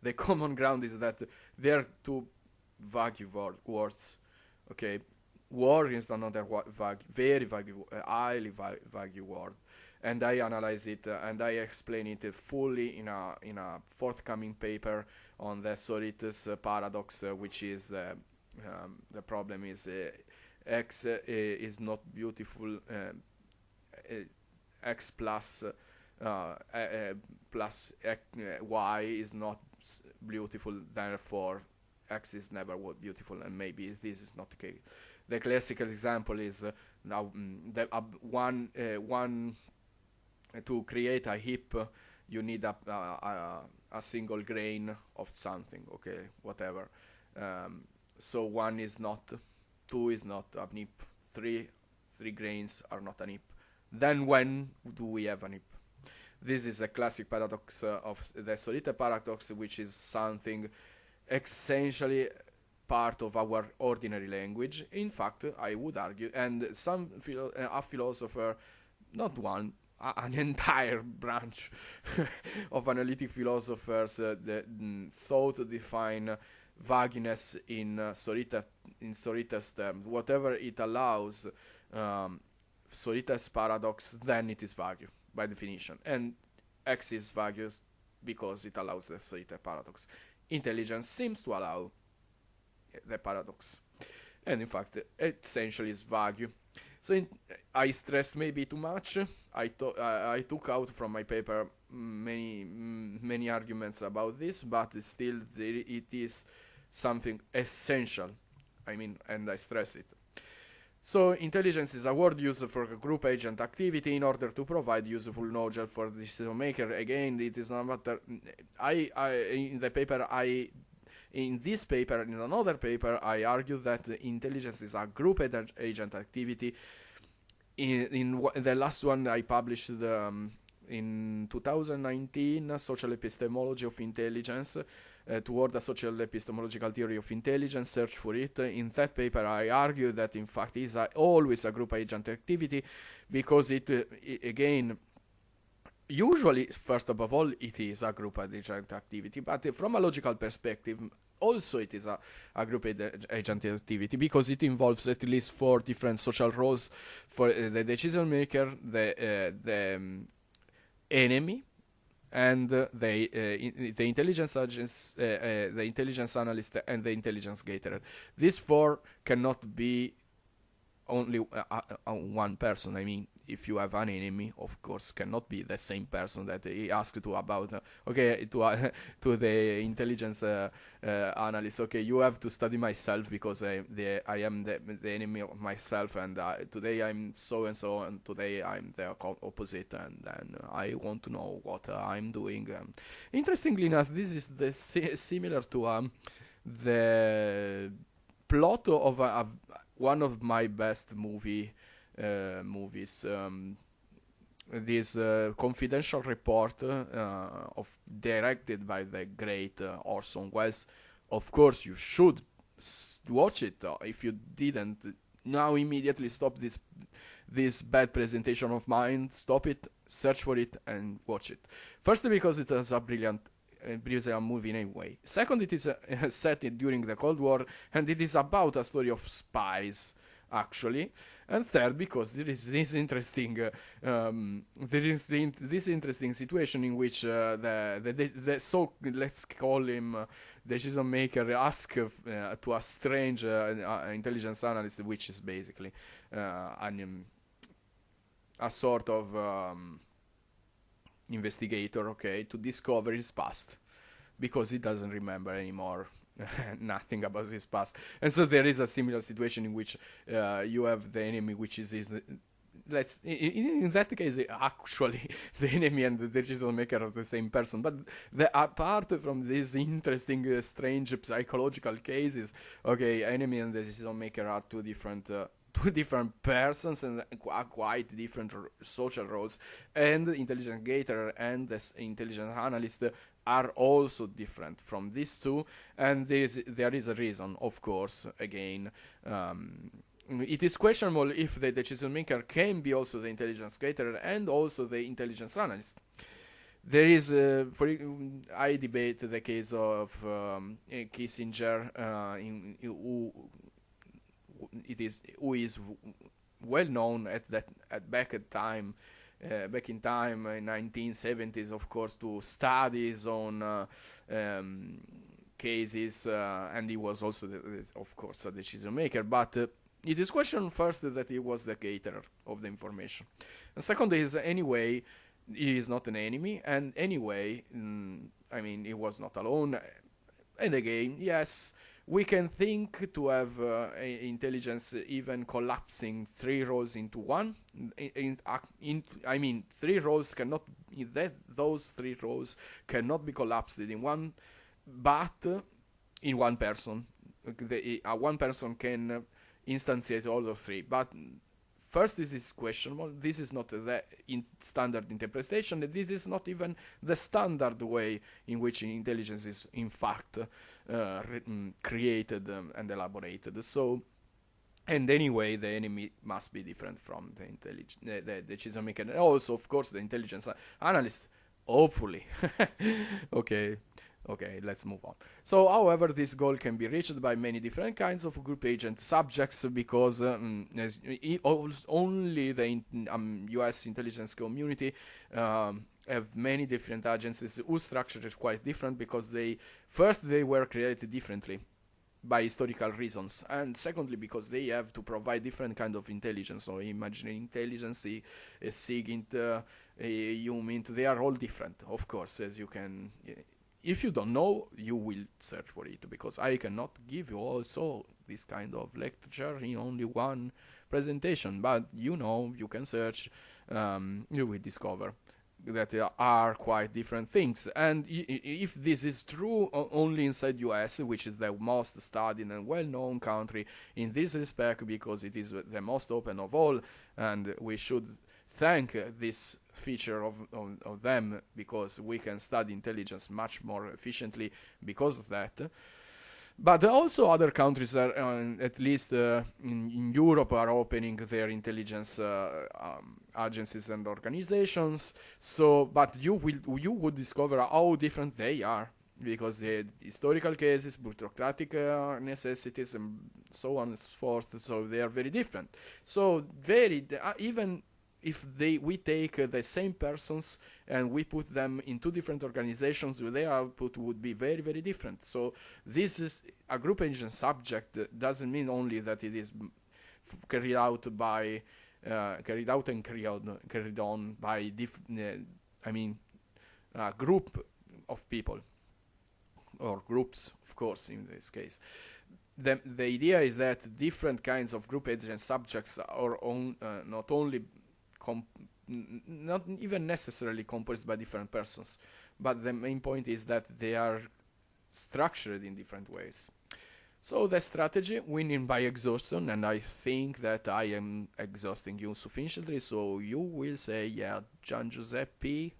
A: the common ground is that they're two vague words. Okay, war is another very vague, highly vague word, and I analyze it and I explain it fully in a forthcoming paper on the Sorites paradox, which is the problem is x is not beautiful, x plus plus y is not beautiful, therefore x is never beautiful, and maybe this is not the case. The classical example is now one to create a heap you need a single grain of something, okay, whatever. So 1 is not, 2 is not a heap, three grains are not a heap. Then when do we have a heap? This is a classic paradox of the Sorite paradox, which is something essentially part of our ordinary language. In fact, I would argue, and a philosopher, not one, an entire branch of analytic philosophers thought to define vagueness in Sorite's terms. Whatever it allows Sorite's paradox, then it is vague by definition, and X is vague because it allows the Sorite paradox. Intelligence seems to allow the paradox, and in fact it essentially is vague. So I stressed maybe too much. I took out from my paper many arguments about this, but still it is something essential. I mean, and I stress it. So intelligence is a word used for group agent activity in order to provide useful knowledge for the decision maker. Again, it is not matter. In this paper, in another paper, I argue that intelligence is a group agent activity. In the last one I published in 2019, Social Epistemology of Intelligence, toward a social epistemological theory of intelligence, search for it. In that paper I argue that in fact it is always a group agent activity, because it again, usually, first above all, it is a group agent activity, but from a logical perspective, also it is a group agent activity, because it involves at least 4 different social roles for the decision maker, the enemy, and the intelligence agents, the intelligence analyst, and the intelligence gatherer. These 4 cannot be only one person. I mean, if you have an enemy, of course, cannot be the same person that he asked to about. To the intelligence analyst. Okay, you have to study myself because I am the enemy of myself, and today I'm so and so, and today I'm the opposite, and then I want to know what I'm doing. Interestingly enough, this is similar to the plot of one of my best movies, this confidential report directed by the great Orson Welles. Of course, you should watch it. If you didn't, now immediately stop this bad presentation of mine. Stop it, search for it, and watch it. First, because it is a brilliant movie anyway. Second, it is set during the Cold War, and it is about a story of spies, actually. And third, because there is this interesting situation in which so let's call him decision maker ask to a strange intelligence analyst, which is basically a sort of investigator, okay, to discover his past, because he doesn't remember anymore nothing about his past. And so there is a similar situation in which you have the enemy, which is in that case actually the enemy and the decision maker are the same person. But apart from these interesting strange psychological cases, okay, enemy and decision maker are two different two different persons and quite different social roles, and the intelligence gator and the intelligence analyst are also different from these two, and there is a reason, of course. Again, it is questionable if the decision maker can be also the intelligence gator and also the intelligence analyst. There is, I debate the case of Kissinger, who is well known back in time in 1970s, of course, to studies on cases, and he was also, of course, a decision maker. But it is questioned first that he was the gator of the information, and second is, anyway, he is not an enemy, and anyway, I mean, he was not alone. And again, yes, we can think to have intelligence even collapsing three roles into one. I mean, three roles cannot, those three roles cannot be collapsed in one, but in one person. One person can instantiate all of three, but first, this is questionable. This is not the standard interpretation. This is not even the standard way in which intelligence is, in fact, created and elaborated. So, and anyway, the enemy must be different from the decision maker. And also, of course, the intelligence analyst. Hopefully, Okay, let's move on. So, however, this goal can be reached by many different kinds of group agent subjects, because only the US intelligence community have many different agencies whose structure is quite different, because they were created differently by historical reasons, and secondly because they have to provide different kind of intelligence. So imagine intelligence, SIGINT, UMINT, they are all different, of course, as you can. If you don't know, you will search for it, because I cannot give you also this kind of lecture in only one presentation, but you can search, you will discover that there are quite different things. And if this is true only inside US, which is the most studied and well-known country in this respect, because it is the most open of all, and we should thank this feature of them, because we can study intelligence much more efficiently because of that. But also other countries are, at least in Europe, are opening their intelligence agencies and organizations. So, but you would discover how different they are, because the historical cases, bureaucratic necessities, and so on and so forth. So they are very different. So even if we take the same persons and we put them in two different organizations, their output would be very, very different. So this is a group agent subject. Doesn't mean only that it is carried out on by a group of people, or groups, of course, in this case. The idea is that different kinds of group agent subjects are not only not even necessarily composed by different persons, but the main point is that they are structured in different ways. So the strategy, winning by exhaustion, and I think that I am exhausting you sufficiently, so you will say, yeah, Giangiuseppe,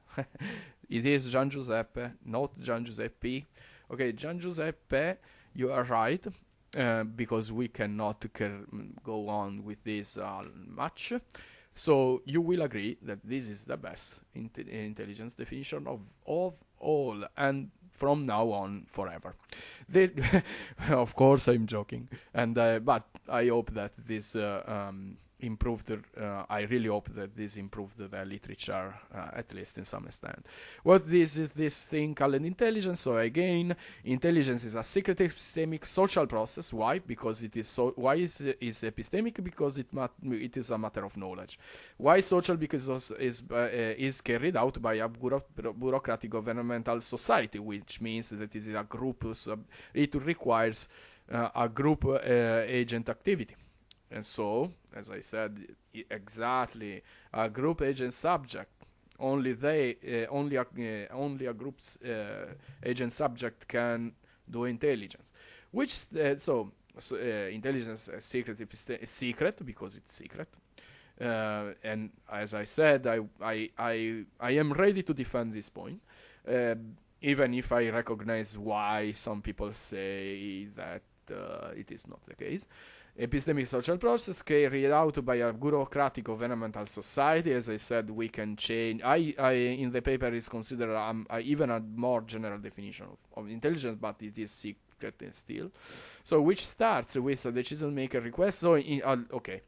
A: it is Giangiuseppe, not Giangiuseppe. Okay, Giangiuseppe, you are right, because we cannot go on with this much. So you will agree that this is the best intelligence definition of all, and from now on forever. Of course, I'm joking, and but I hope that this improved. I really hope that this improved the literature, at least in some extent. What is this thing called intelligence? So again, intelligence is a secret epistemic social process. Why? Because it is so. Why is epistemic? Because it is a matter of knowledge. Why social? Because is carried out by a bureaucratic governmental society, which means that it is a group. It requires a group agent activity. And so, as I said, exactly, a group agent subject, only a group's agent subject can do intelligence. Which, so, so, intelligence is secret because it's secret. And as I said, I am ready to defend this point, even if I recognize why some people say that it is not the case. Epistemic social process carried out by a bureaucratic governmental society. As I said, we can change. I in the paper is considered even a more general definition of intelligence, but it is secret still. So which starts with a decision maker request. So okay,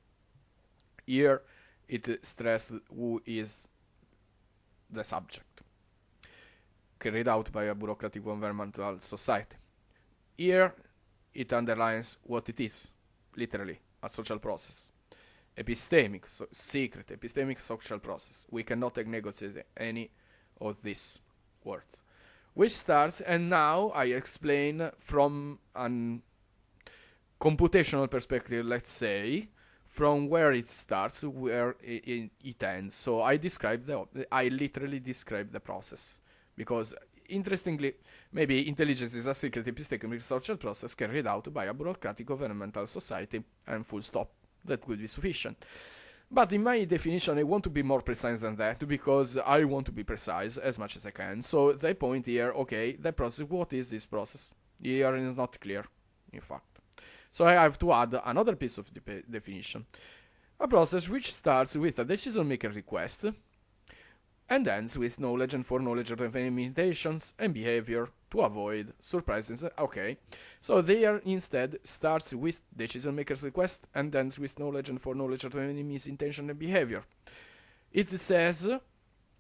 A: here it stresses who is the subject, carried out by a bureaucratic governmental society. Here it underlines what it is. Literally, a social process. Epistemic, secret, epistemic social process. We cannot negotiate any of these words. Which starts, and now I explain from a computational perspective, let's say, from where it starts, where it ends. So I literally describe the process. Because interestingly, maybe intelligence is a secret epistemic social process carried out by a bureaucratic governmental society, and full stop. That would be sufficient. But in my definition, I want to be more precise than that, because I want to be precise as much as I can. So the point here, okay, the process, what is this process? Here is not clear, in fact. So I have to add another piece of definition. A process which starts with a decision maker request, and ends with knowledge and foreknowledge of limitations and behavior to avoid surprises. Okay, so there instead starts with decision maker's request and ends with knowledge and foreknowledge of the enemy's intention and behavior. It says,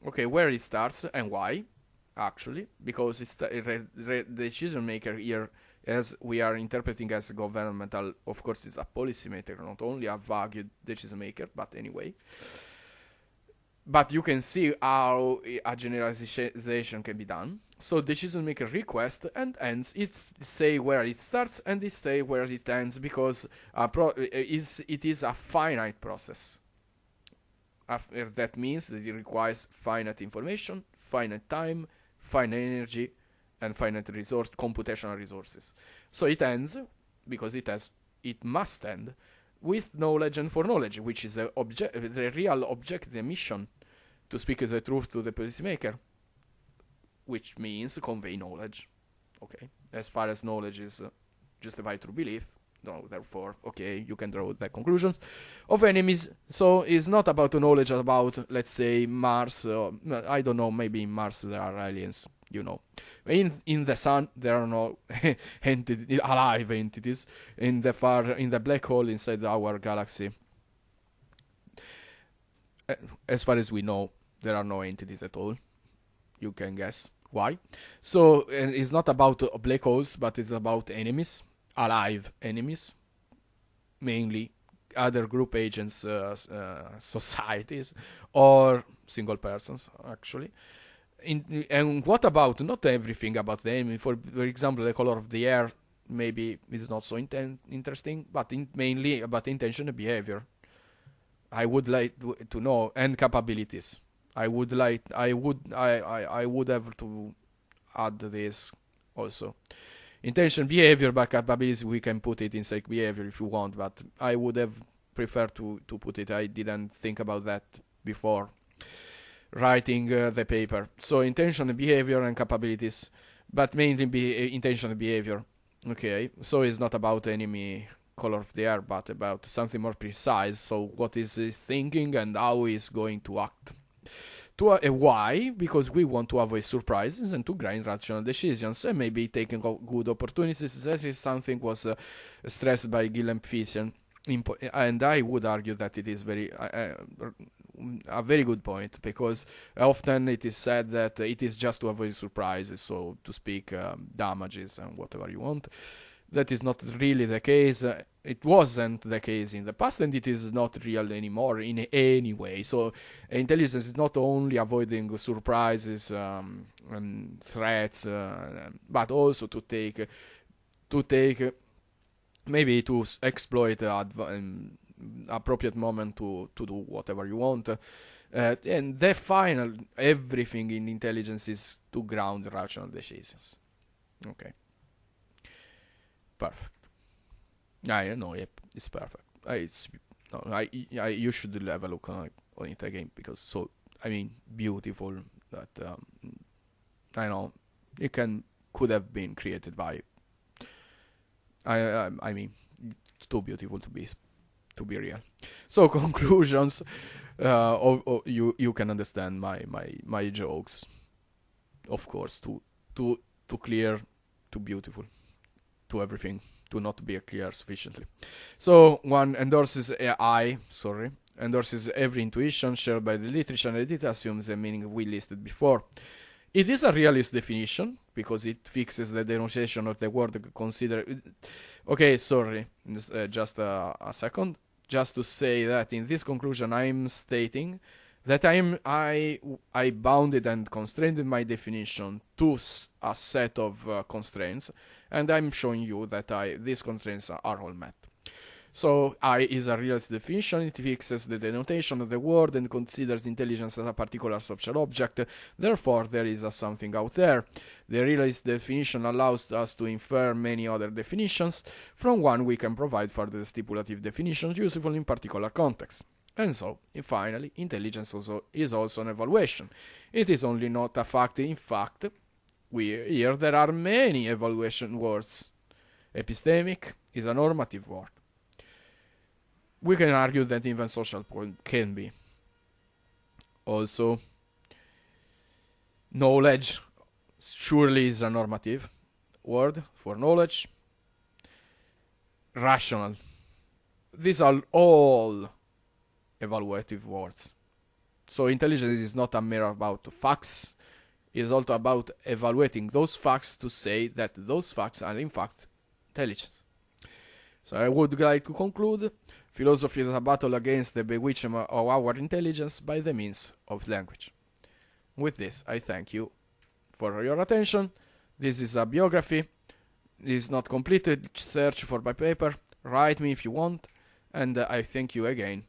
A: okay, where it starts and why, actually, because it's the decision maker here, as we are interpreting as governmental, of course, is a policymaker, not only a vague decision maker, but anyway. But you can see how a generalization can be done. So decision maker request and ends. It's say where it starts and it say where it ends, because it is a finite process. That means that it requires finite information, finite time, finite energy, and finite computational resources. So it ends because it must end with knowledge and foreknowledge, which is the real objective mission, to speak the truth to the policymaker, which means convey knowledge. Okay, as far as knowledge is justified through belief, no, therefore, okay, you can draw the conclusions of enemies. So it's not about the knowledge about, let's say, Mars. I don't know, maybe in Mars there are aliens, you know. In the sun there are no alive entities. In the black hole inside our galaxy, as far as we know, there are no entities at all. You can guess why. So it's not about black holes, but it's about enemies, alive enemies, mainly other group agents, societies, or single persons, actually. And what about, not everything about the enemy, for example, the color of the air maybe is not so interesting, but mainly about intention and behavior. I would like to know, and capabilities. I would have to add this also. Intention, behavior, but capabilities, we can put it inside behavior if you want, but I would have preferred to put it. I didn't think about that before writing the paper. So intention, behavior, and capabilities, but mainly intention and behavior. Okay, so it's not about enemy color of the air, but about something more precise. So what is he thinking and how he's going to act. Why? Because we want to avoid surprises and to grind rational decisions, and maybe taking good opportunities. That is something was stressed by Gillen Fission, and I would argue that it is a very good point, because often it is said that it is just to avoid surprises, so to speak, damages and whatever you want. That is not really the case. It wasn't the case in the past, and it is not real anymore in any way. So intelligence is not only avoiding surprises and threats, but also to take maybe to exploit appropriate moment to do whatever you want. And the final, everything in intelligence is to ground rational decisions. Okay. Perfect. I know, yep, it's perfect. You should have a look on it again because beautiful that I know it could have been created by. I mean, it's too beautiful to be real. So conclusions. You can understand my jokes, of course. Too clear, too beautiful, to everything. To not be clear sufficiently. So one endorses every intuition shared by the literature, and it assumes the meaning we listed before. It is a realist definition because it fixes the denotation of the word considered. Okay, sorry, just a second. Just to say that in this conclusion, I'm stating that I bounded and constrained my definition to a set of constraints, and I'm showing you that these constraints are all met. So I is a realist definition. It fixes the denotation of the word and considers intelligence as a particular social object. Therefore, there is a something out there. The realist definition allows us to infer many other definitions. From one, we can provide further stipulative definitions useful in particular contexts. And so, finally, intelligence is also an evaluation. It is only not a fact. In fact, here there are many evaluation words. Epistemic is a normative word. We can argue that even social can be. Also, knowledge surely is a normative word for knowledge. Rational. These are all evaluative words. So intelligence is not a mere about facts. It is also about evaluating those facts to say that those facts are in fact intelligence. So I would like to conclude. Philosophy is a battle against the bewitchment of our intelligence by the means of language. With this, I thank you for your attention. This is a biography. This is not completed. Search for my paper. Write me if you want. And I thank you again